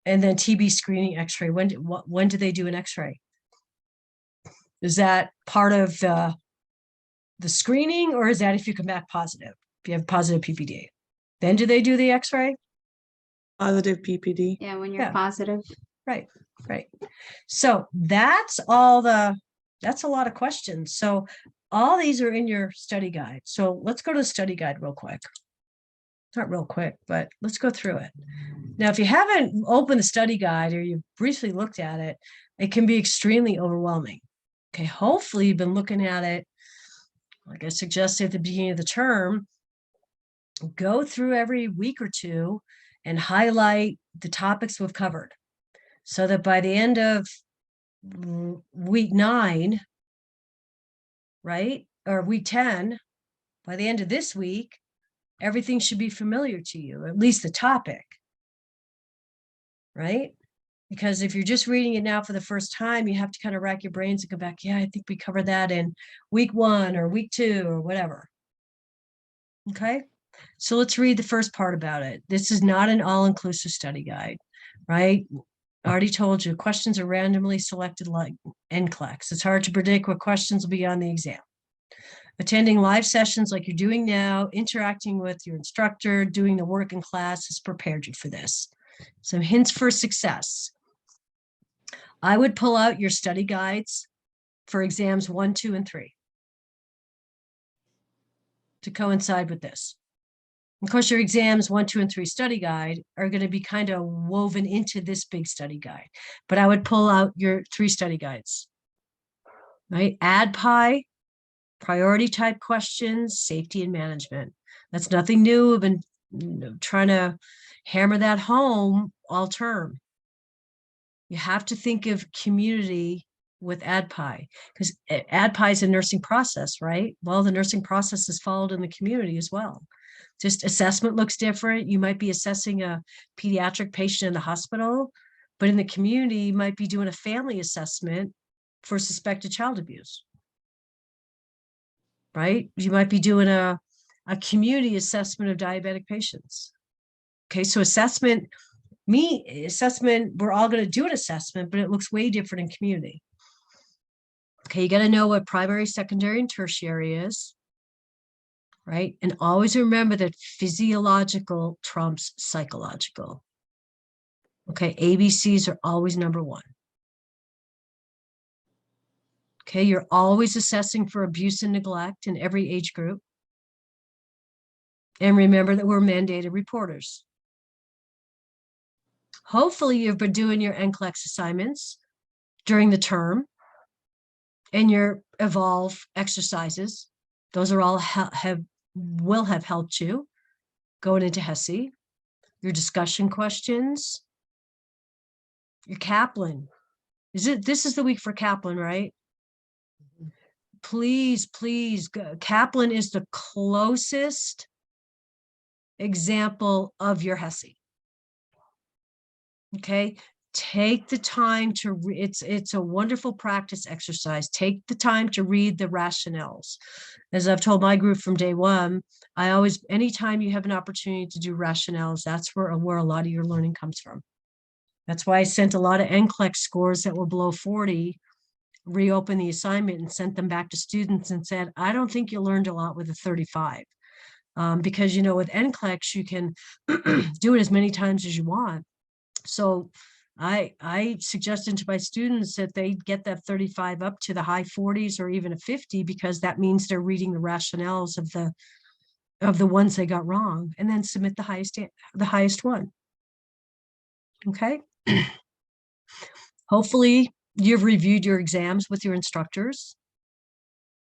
And then TB screening x-ray, when do they do an x-ray? Is that part of the screening, or is that if you come back positive, if you have positive PPD? Then do they do the x-ray? Positive PPD. Yeah, when you're Yeah. positive. Right. So that's a lot of questions. So all these are in your study guide. So let's go to the study guide real quick. Not real quick, but let's go through it. Now, if you haven't opened the study guide or you've briefly looked at it, it can be extremely overwhelming. Okay, hopefully you've been looking at it, like I suggested at the beginning of the term, go through every week or two and highlight the topics we've covered so that by the end of week 9, right, or week 10, by the end of this week, everything should be familiar to you, at least the topic, right? Because if you're just reading it now for the first time, you have to kind of rack your brains and go back, yeah, I think we covered that in week 1 or week 2 or whatever. Okay, so let's read the first part about it. This is not an all-inclusive study guide, right? I already told you, questions are randomly selected like NCLEX. It's hard to predict what questions will be on the exam. Attending live sessions like you're doing now, interacting with your instructor, doing the work in class has prepared you for this. Some hints for success. I would pull out your study guides for exams 1, 2, and 3 to coincide with this. Of course, your exams 1, 2, and 3 study guide are going to be kind of woven into this big study guide, but I would pull out your 3 study guides, right? AdPi, priority type questions, safety and management. That's nothing new. I've been trying to hammer that home all term. You have to think of community with AdPi, because AdPi is a nursing process, right? Well, the nursing process is followed in the community as well. Just assessment looks different. You might be assessing a pediatric patient in the hospital, but in the community, you might be doing a family assessment for suspected child abuse, right? You might be doing a community assessment of diabetic patients. Okay, so assessment, we're all going to do an assessment, but it looks way different in community. Okay, you got to know what primary, secondary, and tertiary is, right? And always remember that physiological trumps psychological. Okay, ABCs are always number 1. Okay, you're always assessing for abuse and neglect in every age group. And remember that we're mandated reporters. Hopefully you've been doing your NCLEX assignments during the term and your evolve exercises. Those are all will have helped you going into HESI. Your discussion questions, your Kaplan. This is the week for Kaplan, right? Please, Kaplan is the closest example of your HESI. Okay, take the time to it's a wonderful practice exercise. Take the time to read the rationales. As I've told my group from day one, I always, anytime you have an opportunity to do rationales, that's where a lot of your learning comes from. That's why I sent a lot of NCLEX scores that were below 40, reopened the assignment and sent them back to students and said, I don't think you learned a lot with a 35. Because, you know, with NCLEX, you can do it as many times as you want. So I suggested to my students that they get that 35 up to the high 40s or even a 50, because that means they're reading the rationales of the ones they got wrong, and then submit the highest one. Okay. Hopefully you've reviewed your exams with your instructors,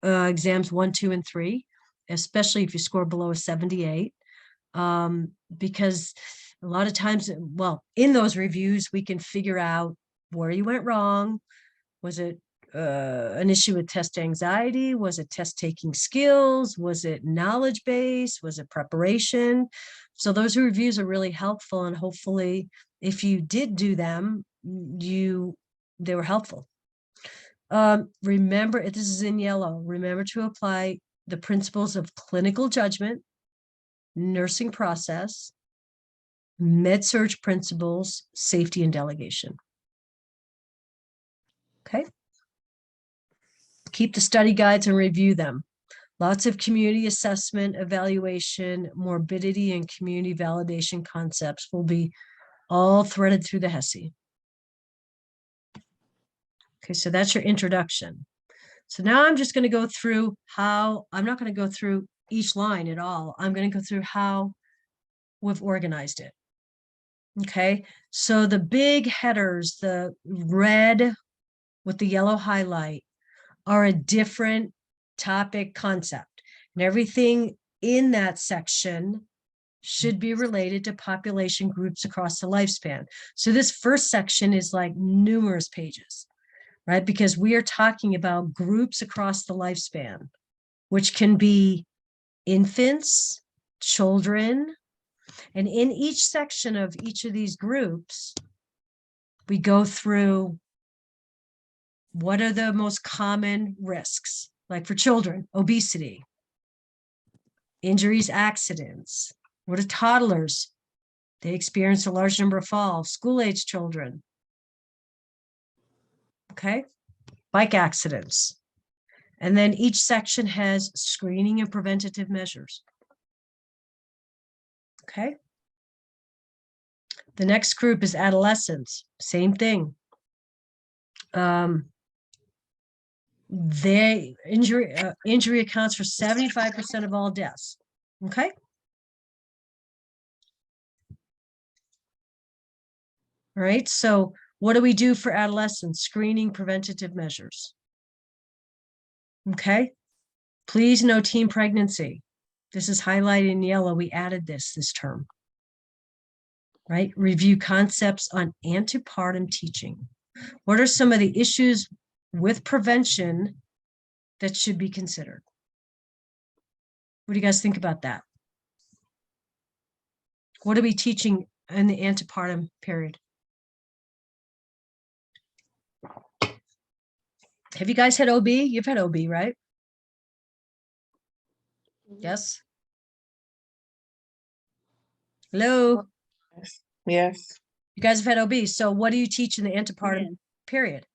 exams 1, 2, and 3, especially if you score below a 78, because a lot of times, well, in those reviews, we can figure out where you went wrong. Was it an issue with test anxiety? Was it test taking skills? Was it knowledge base? Was it preparation? So those reviews are really helpful, and hopefully if you did do them, they were helpful. Remember, this is in yellow, remember to apply the principles of clinical judgment, nursing process, med-surg principles, safety, and delegation. Okay. Keep the study guides and review them. Lots of community assessment, evaluation, morbidity, and community validation concepts will be all threaded through the HESI. Okay, so that's your introduction. So now I'm just going to go through how, I'm not going to go through each line at all. I'm going to go through how we've organized it. Okay, so the big headers, the red with the yellow highlight, are a different topic concept, and everything in that section should be related to population groups across the lifespan. So this first section is like numerous pages, right? Because we are talking about groups across the lifespan, which can be infants, children, and in each section of each of these groups, we go through what are the most common risks, like for children, obesity, injuries, accidents. What are toddlers? They experience a large number of falls, school-age children. Okay, bike accidents. And then each section has screening and preventative measures. Okay. The next group is adolescents, same thing. Injury accounts for 75% of all deaths. Okay. All right. So what do we do for adolescents? Screening, preventative measures. Okay. Please no teen pregnancy. This is highlighted in yellow. We added this term. Right. Review concepts on antepartum teaching. What are some of the issues with prevention that should be considered? What do you guys think about that? What are we teaching in the antepartum period? Have you guys had OB? You've had OB, right? Yes. Hello. Yes. You guys have had OB. So what do you teach in the antepartum Yes. period?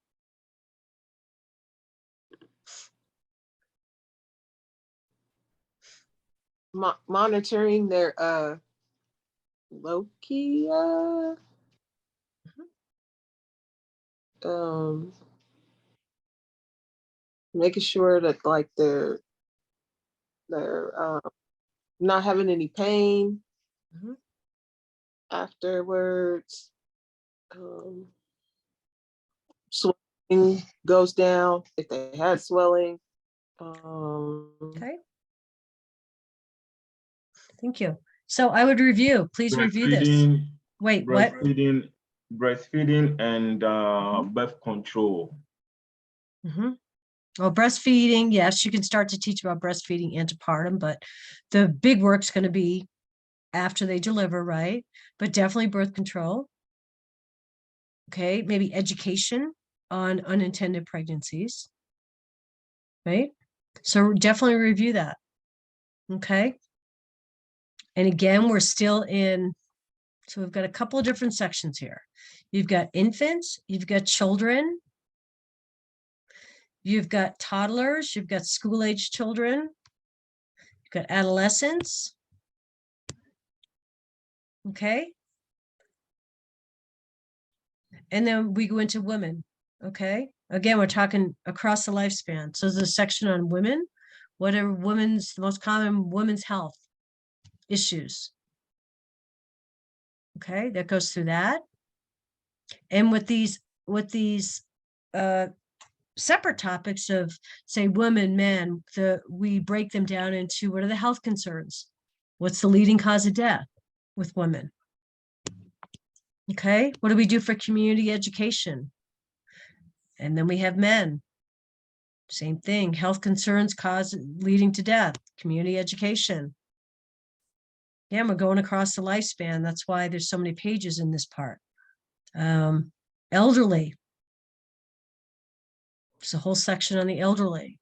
Monitoring their Loki making sure that like they're not having any pain afterwards. Swelling goes down if they had swelling. Okay. Thank you. So I would review. Please review this. Wait, what? Breastfeeding and birth control. Well, breastfeeding, yes, you can start to teach about breastfeeding antepartum, but the big work's going to be after they deliver, right? But definitely birth control. Okay, maybe education on unintended pregnancies, right? So definitely review that. Okay. And again, we're still in, so we've got a couple of different sections here. You've got infants, you've got children, you've got toddlers, you've got school-age children, you've got adolescents. Okay. And then we go into women. Okay. Again, we're talking across the lifespan. So there's a section on women. What are the most common women's health issues? Okay, that goes through that. And with these separate topics of, say, women, men, we break them down into what are the health concerns? What's the leading cause of death with women? Okay, what do we do for community education? And then we have men. Same thing, health concerns leading to death, community education. Yeah, we're going across the lifespan. That's why there's so many pages in this part. Elderly. There's a whole section on the elderly.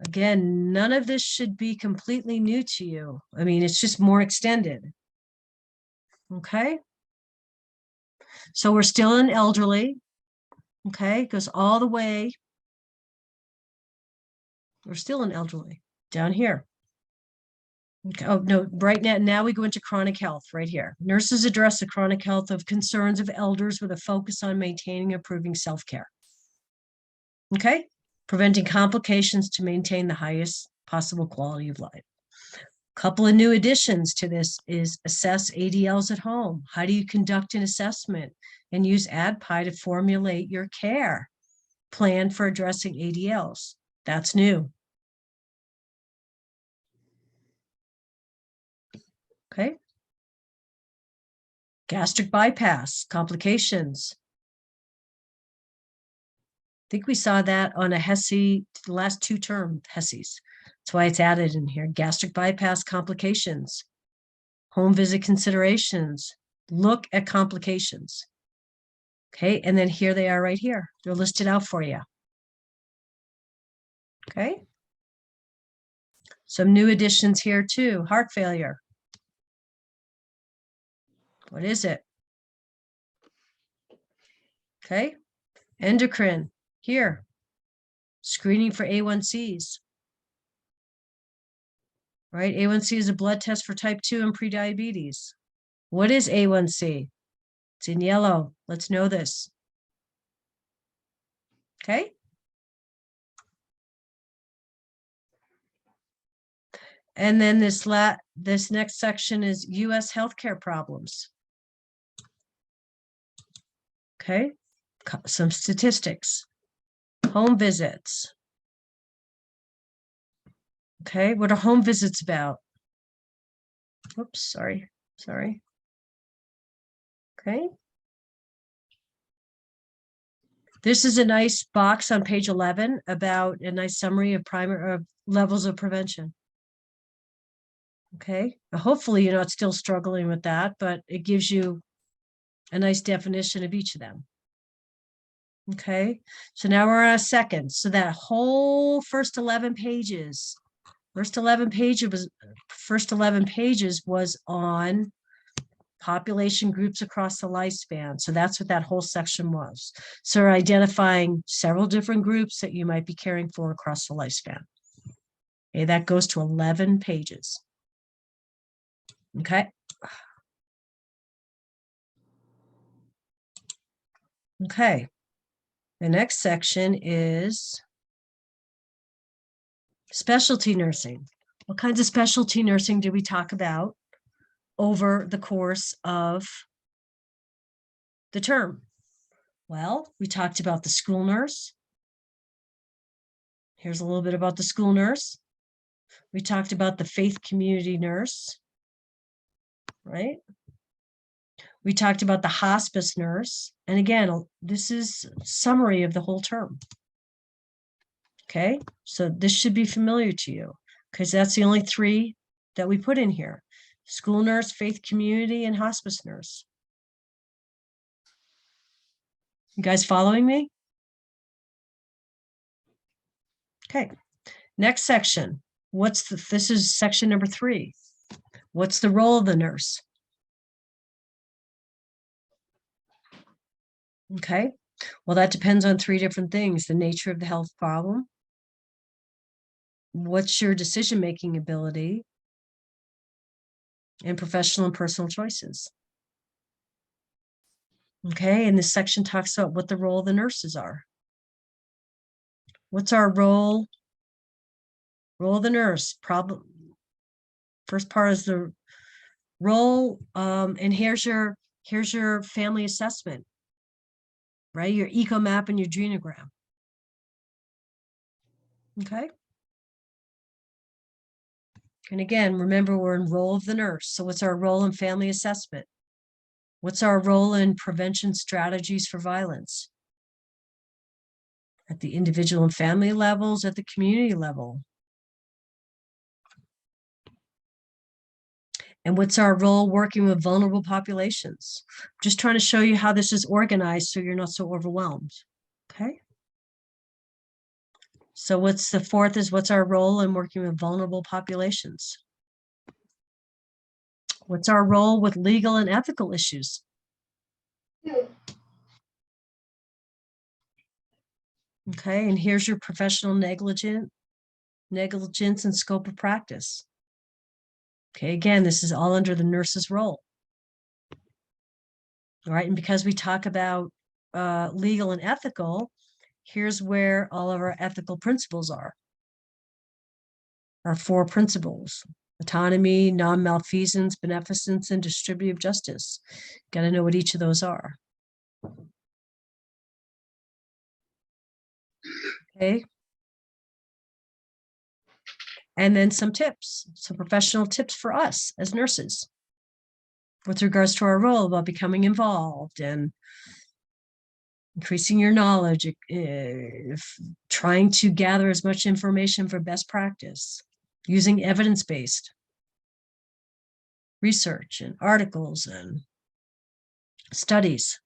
Again, none of this should be completely new to you. I mean, it's just more extended. Okay. So we're still in elderly. Okay, goes all the way. We're still in elderly down here. Okay. Oh, no, right now we go into chronic health right here. Nurses address the chronic health of concerns of elders with a focus on maintaining and improving self-care. Okay, preventing complications to maintain the highest possible quality of life. Couple of new additions to this is assess ADLs at home. How do you conduct an assessment and use ADPI to formulate your care plan for addressing ADLs? That's new. Okay. Gastric bypass, complications. I think we saw that on a HESI, the last 2 term HESIs. That's why it's added in here. Gastric bypass complications, home visit considerations, look at complications. Okay, and then here they are right here. They're listed out for you. Okay. Some new additions here too. Heart failure. What is it? Okay. Endocrine here. Screening for A1Cs. Right? A1C is a blood test for type 2 and prediabetes. What is A1C? It's in yellow. Let's know this. Okay. And then this next section is US healthcare problems. Okay, some statistics, home visits. Okay, what are home visits about? Oops, sorry. Okay. This is a nice box on page 11 about a nice summary of levels of prevention. Okay, hopefully you're not still struggling with that, but it gives you a nice definition of each of them. Okay, so now we're on a second. So that whole first 11 pages was on population groups across the lifespan. So that's what that whole section was. So we're identifying several different groups that you might be caring for across the lifespan. Okay, that goes to 11 pages. Okay. Okay. The next section is specialty nursing. What kinds of specialty nursing did we talk about over the course of the term? Well, we talked about the school nurse. Here's a little bit about the school nurse. We talked about the faith community nurse, right? We talked about the hospice nurse. And again, this is a summary of the whole term. Okay, so this should be familiar to you because that's the only three that we put in here: school nurse, faith community, and hospice nurse. You guys following me? Okay, next section. This is section number 3. What's the role of the nurse? Okay, well, that depends on 3 different things: the nature of the health problem, what's your decision-making ability, and professional and personal choices. Okay, and this section talks about what the role of the nurses are. What's our role? Role of the nurse. First part is the role, and here's your family assessment, right? Your eco map and your genogram. Okay. And again, remember, we're in role of the nurse. So what's our role in family assessment? What's our role in prevention strategies for violence? At the individual and family levels, at the community level. And what's our role working with vulnerable populations? Just trying to show you how this is organized so you're not so overwhelmed. Okay. So what's the fourth is what's our role in working with vulnerable populations? What's our role with legal and ethical issues? Okay, and here's your professional negligence and scope of practice. Okay, again, this is all under the nurse's role. All right, and because we talk about legal and ethical, here's where all of our ethical principles are. Our 4 principles: autonomy, non-malfeasance, beneficence, and distributive justice. Got to know what each of those are. Okay. And then some tips, some professional tips for us as nurses with regards to our role about becoming involved and increasing your knowledge, trying to gather as much information for best practice, using evidence-based research and articles and studies.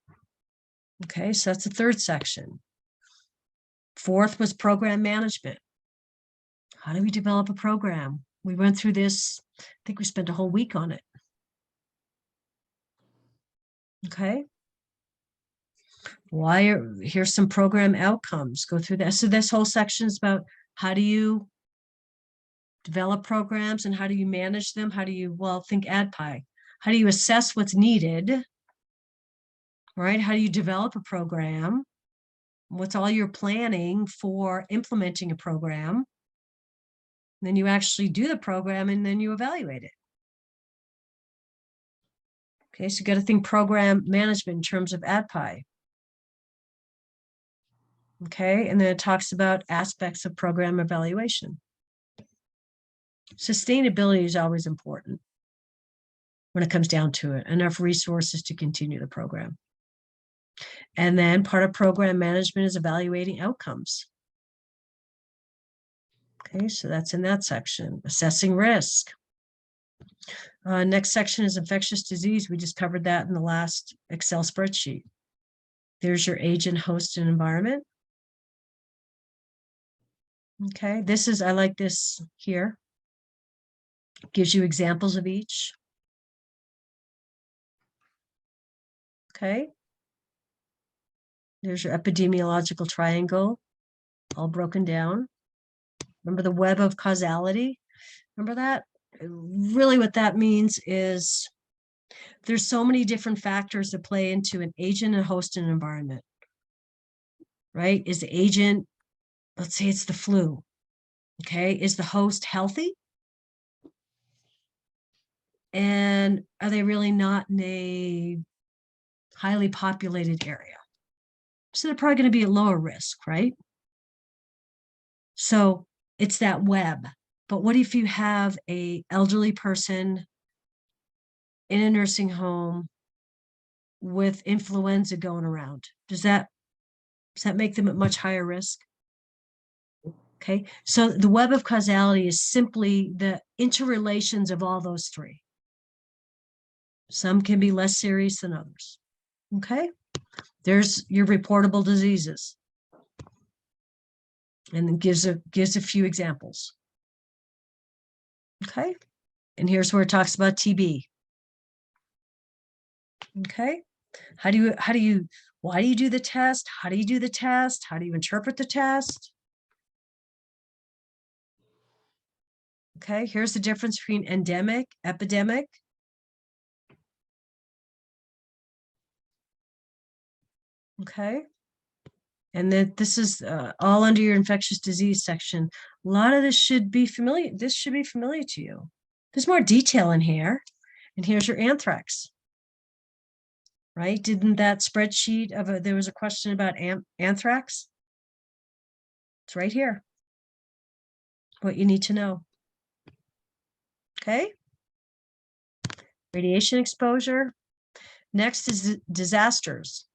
Okay, so that's the 3rd section. 4th was program management. How do we develop a program? We went through this, I think we spent a whole week on it. Okay. Here's some program outcomes. Go through that. So this whole section is about how do you develop programs and how do you manage them? How do you, think ADPI. How do you assess what's needed? Right? How do you develop a program? What's all your planning for implementing a program? Then you actually do the program and then you evaluate it. Okay, so you got to think program management in terms of ADPI. Okay, and then it talks about aspects of program evaluation. Sustainability is always important when it comes down to it, enough resources to continue the program. And then part of program management is evaluating outcomes. Okay, so that's in that section. Assessing risk. Next section is infectious disease. We just covered that in the last Excel spreadsheet. There's your agent, host, and environment. Okay, this is, I like this here. Gives you examples of each. Okay. There's your epidemiological triangle, all broken down. Remember the web of causality? Remember that? Really what that means is there's so many different factors that play into an agent, a host, and an environment, right? Is the agent, let's say it's the flu, okay? Is the host healthy? And are they really not in a highly populated area? So they're probably going to be at lower risk, right? So it's that web. But what if you have a elderly person in a nursing home with influenza going around? Does that make them at much higher risk? Okay, so the web of causality is simply the interrelations of all those three. Some can be less serious than others. Okay, there's your reportable diseases. And then gives a few examples. Okay, and here's where it talks about TB. Okay, why do you do the test? How do you do the test? How do you interpret the test? Okay, here's the difference between endemic, epidemic. Okay, and then this is all under your infectious disease section. A lot of this should be familiar. This should be familiar to you. There's more detail in here. And here's your anthrax. Right? Didn't that spreadsheet of there was a question about anthrax? It's right here. What you need to know. Okay. Radiation exposure. Next is disasters.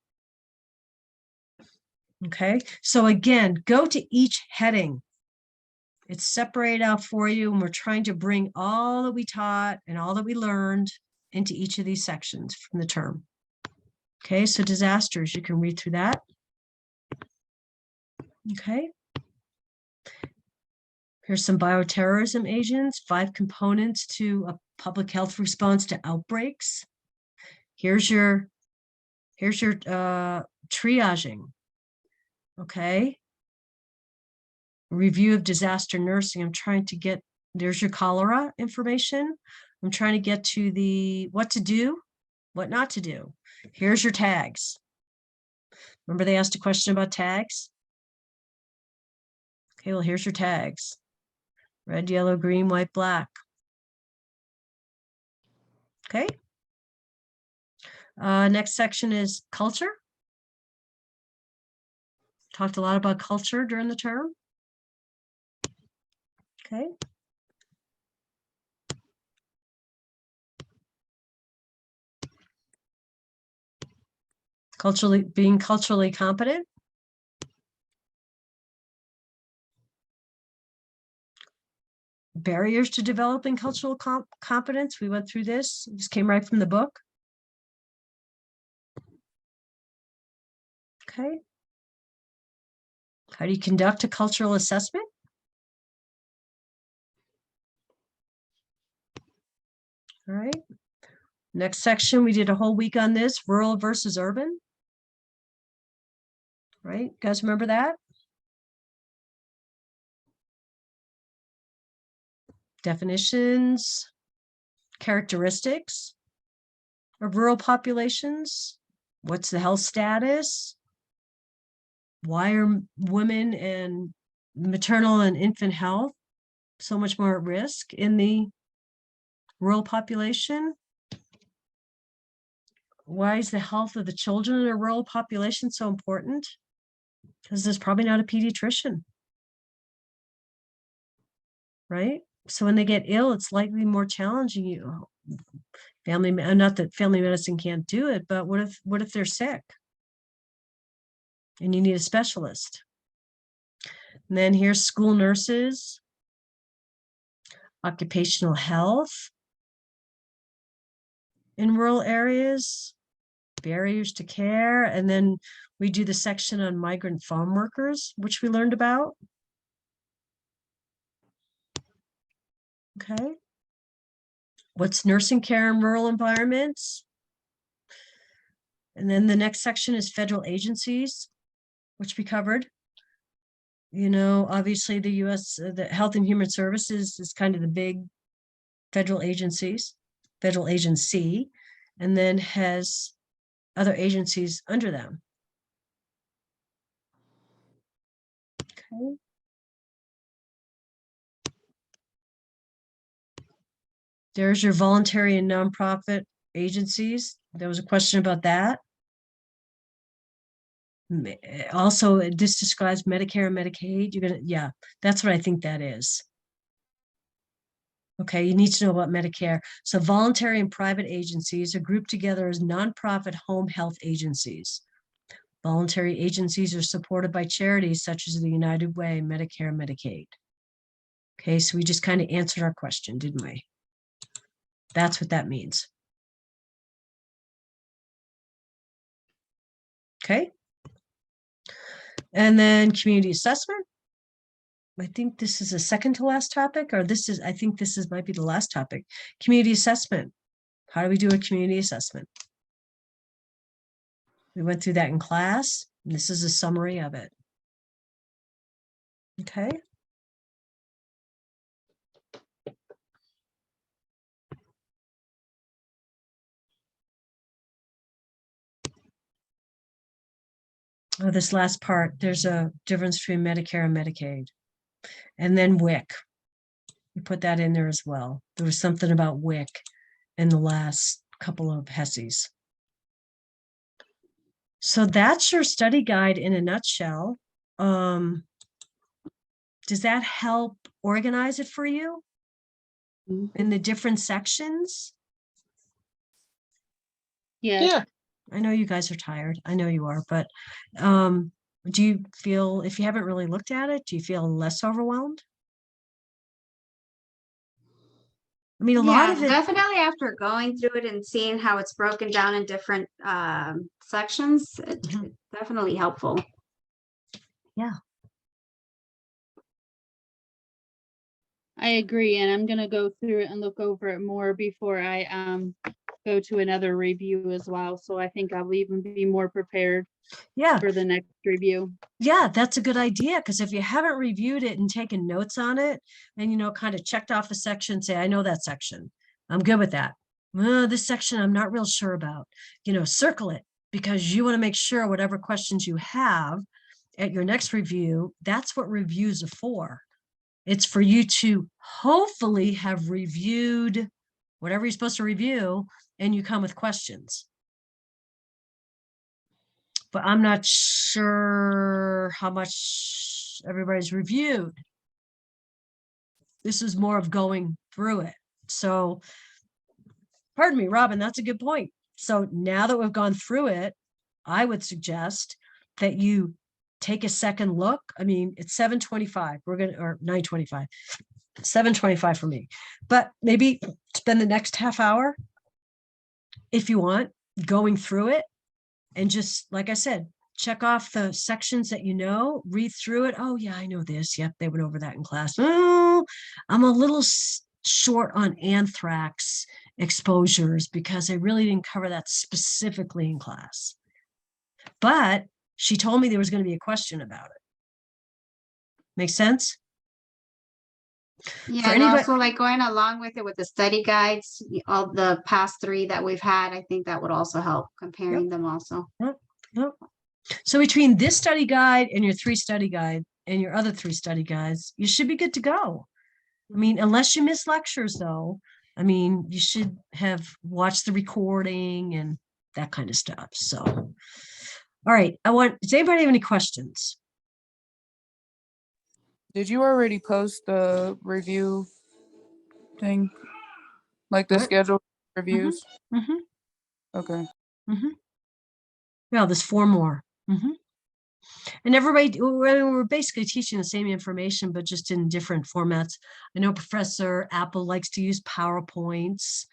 Okay. So again, go to each heading. It's separated out for you, and we're trying to bring all that we taught and all that we learned into each of these sections from the term. Okay, so disasters, you can read through that. Okay. Here's some bioterrorism agents, 5 components to a public health response to outbreaks. Here's your triaging. Okay. Review of disaster nursing. I'm trying to get, there's your cholera information. I'm trying to get to the what to do, what not to do. Here's your tags. Remember they asked a question about tags? Okay, well, here's your tags. Red, yellow, green, white, black. Okay. Next section is culture. Talked a lot about culture during the term. Okay. Being culturally competent. Barriers to developing cultural competence. We went through this. This came right from the book. Okay. How do you conduct a cultural assessment? All right. Next section, we did a whole week on this, rural versus urban. Right? You guys remember that? Definitions, characteristics of rural populations. What's the health status? Why are women and maternal and infant health so much more at risk in the rural population? Why is the health of the children in a rural population so important? Because there's probably not a pediatrician, right? So when they get ill, it's likely more challenging. Not that family medicine can't do it, but what if they're sick and you need a specialist? And then here's school nurses, occupational health in rural areas, barriers to care, and then we do the section on migrant farm workers, which we learned about. Okay. What's nursing care in rural environments? And then the next section is federal agencies, which we covered. You know, obviously the US, the Health and Human Services is kind of the big federal agency, and then has other agencies under them. Okay. There's your voluntary and nonprofit agencies. There was a question about that. Also, this describes Medicare and Medicaid. Yeah, that's what I think that is. Okay, you need to know about Medicare. So voluntary and private agencies are grouped together as nonprofit home health agencies. Voluntary agencies are supported by charities such as the United Way, Medicare, and Medicaid. Okay, so we just kind of answered our question, didn't we? That's what that means. Okay. And then community assessment. I think this is a second to last topic, or I think this might be the last topic. Community assessment. How do we do a community assessment? We went through that in class. And this is a summary of it. Okay. Oh, this last part, there's a difference between Medicare and Medicaid. And then WIC. We put that in there as well. There was something about WIC in the last couple of HESIs. So that's your study guide in a nutshell. Does that help organize it for you in the different sections? Yes. Yeah. I know you guys are tired. I know you are, but do you feel, if you haven't really looked at it, do you feel less overwhelmed? I mean, a lot of it. Definitely after going through it and seeing how it's broken down in different sections, it's definitely helpful. Yeah. I agree, and I'm gonna go through it and look over it more before I go to another review as well. So I think I'll even be more prepared for the next review. Yeah, that's a good idea, because if you haven't reviewed it and taken notes on it and, you know, kind of checked off the section, say, I know that section. I'm good with that. This section I'm not real sure about. You know, circle it, because you want to make sure whatever questions you have at your next review, that's what reviews are for. It's for you to hopefully have reviewed whatever you're supposed to review, and you come with questions. But I'm not sure how much everybody's reviewed. This is more of going through it. So, pardon me, Robin, that's a good point. So now that we've gone through it, I would suggest that you take a second look. I mean, it's 7:25. Or 9:25. 7:25 for me. But maybe spend the next half hour, if you want, going through it. And just, like I said, check off the sections that you know, read through it. Oh, yeah, I know this. Yep, they went over that in class. Oh, I'm a little short on anthrax exposures because I really didn't cover that specifically in class. But she told me there was going to be a question about it. Make sense? Yeah, and also like going along with it with the study guides, all the past 3 that we've had, I think that would also help comparing them also. Yep. So between this study guide and your 3 study guide and your other 3 study guides, you should be good to go. I mean, unless you miss lectures though, I mean, you should have watched the recording and that kind of stuff. So, all right. Does anybody have any questions? Did you already post the review thing? Like the What? scheduled reviews? Mm-hmm. Okay. Mm-hmm. Yeah, there's 4 more. Mm-hmm. And everybody, we're basically teaching the same information, but just in different formats. I know Professor Apple likes to use PowerPoints.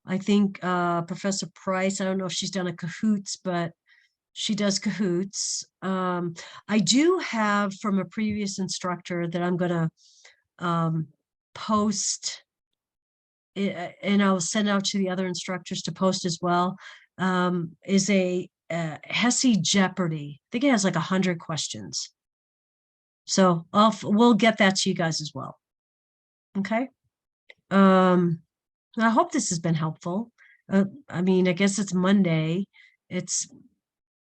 I think Professor Price, I don't know if she's done a Kahoots, but she does Kahoots. I do have from a previous instructor that I'm going to post, and I'll send out to the other instructors to post as well, is a HESI Jeopardy. I think it has like 100 questions. So we'll get that to you guys as well. Okay. I hope this has been helpful. I mean, I guess it's Monday. It's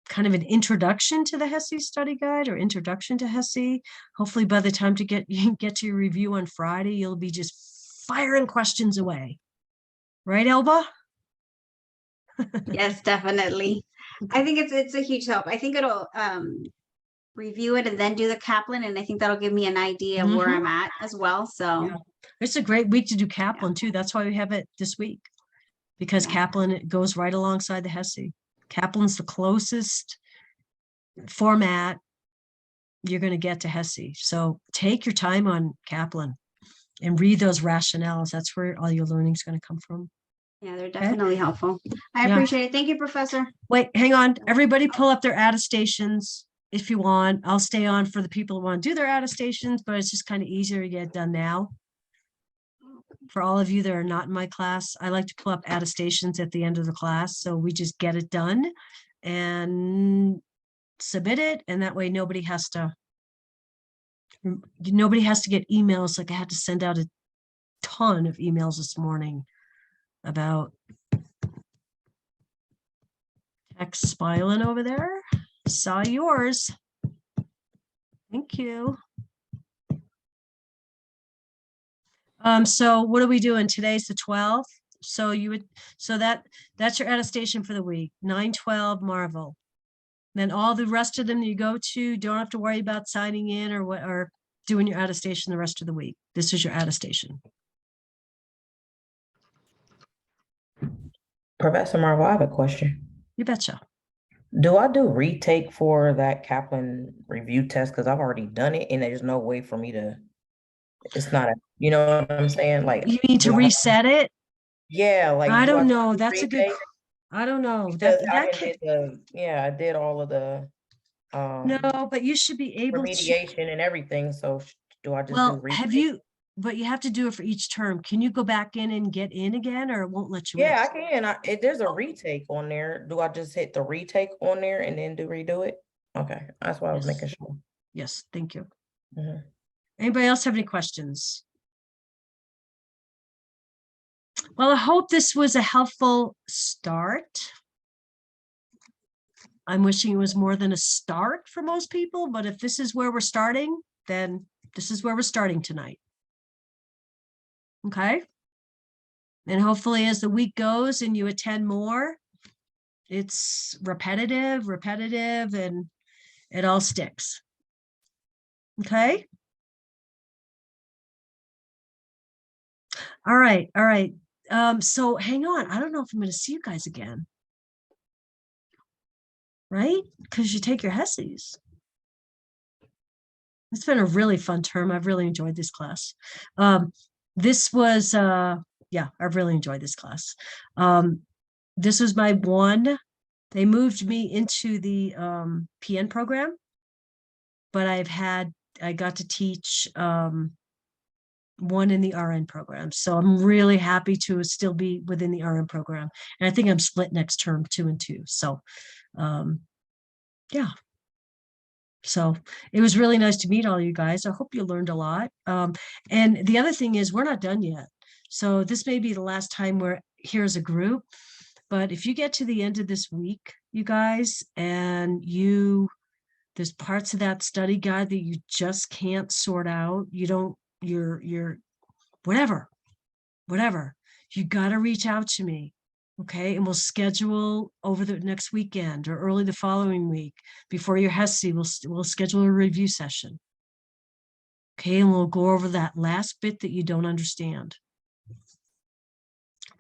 kind of an introduction to the HESI study guide or introduction to HESI. Hopefully by the time you get to your review on Friday, you'll be just firing questions away. Right, Elba? Yes, definitely. I think it's a huge help. I think it'll review it and then do the Kaplan, and I think that'll give me an idea where I'm at as well. So Yeah. It's a great week to do Kaplan too. That's why we have it this week, because Kaplan goes right alongside the HESI. Kaplan's the closest format you're going to get to HESI. So take your time on Kaplan and read those rationales. That's where all your learning is going to come from. yeah, they're definitely helpful. I Yeah. appreciate it. Thank you, Professor. Wait, hang on. Everybody pull up their attestations if you want. I'll stay on for the people who want to do their attestations, but it's just kind of easier to get it done now. For all of you that are not in my class, I like to pull up attestations at the end of the class. So we just get it done and submit it. And that way nobody has to get emails. Like I had to send out a ton of emails this morning about X smiling over there. Saw yours. Thank you. So what are we doing? Today's the 12th. So that's your attestation for the week. 9/12 Marvel. Then all the rest of them you go to, don't have to worry about signing in or doing your attestation the rest of the week. This is your attestation. Professor Marvel, I have a question. You betcha. Do I do retake for that Kaplan review test? Because I've already done it and there's no way for me to, it's not you know what I'm saying? Like, You need to do I have reset it? yeah, like, I do I don't have to know. do That's a good, retake? I don't know. Because I That did can, I did all of the no, but you should be able to. remediation and everything, so do I just do Well, retake? but you have to do it for each term. Can you go back in and get in again, or it won't let you in? Yeah, I can. If there's a retake on there, do I just hit the retake on there and then redo it? Okay, that's why I was making sure. Yes, thank you. Mhm. Anybody else have any questions? Well, I hope this was a helpful start. I'm wishing it was more than a start for most people, but if this is where we're starting, then this is where we're starting tonight. Okay. And hopefully as the week goes and you attend more, it's repetitive, and it all sticks. Okay. All right. All right. So hang on. I don't know if I'm going to see you guys again. Right? Because you take your HESIs. It's been a really fun term. I've really enjoyed this class. This was, yeah, I've really enjoyed this class. This was my one. They moved me into the PN program, but I got to teach one in the RN program. So I'm really happy to still be within the RN program. And I think I'm split next term 2 and 2. So yeah. So it was really nice to meet all you guys. I hope you learned a lot. And the other thing is we're not done yet. So this may be the last time we're here as a group, but if you get to the end of this week, you guys, and there's parts of that study guide that you just can't sort out. You're whatever, you got to reach out to me. Okay. And we'll schedule over the next weekend or early the following week before your HESI, we'll schedule a review session. Okay. And we'll go over that last bit that you don't understand.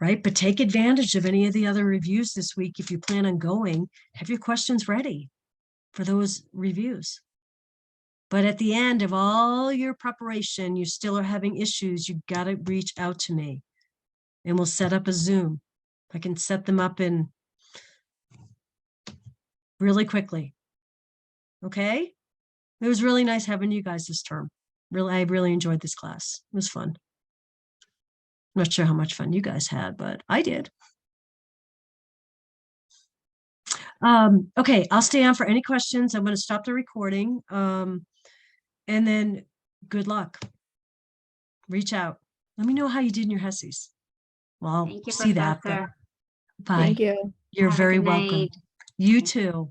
Right. But take advantage of any of the other reviews this week. If you plan on going, have your questions ready for those reviews. But at the end of all your preparation, you still are having issues, you got to reach out to me and we'll set up a Zoom. I can set them up in really quickly. Okay. It was really nice having you guys this term. Really, I really enjoyed this class. It was fun. I'm not sure how much fun you guys had, but I did. Okay, I'll stay on for any questions. I'm going to stop the recording. And then good luck. Reach out. Let me know how you did in your HESIs. Well, Thank you, see that. But Professor. bye. Thank you. You're Have a very good welcome. night. You too.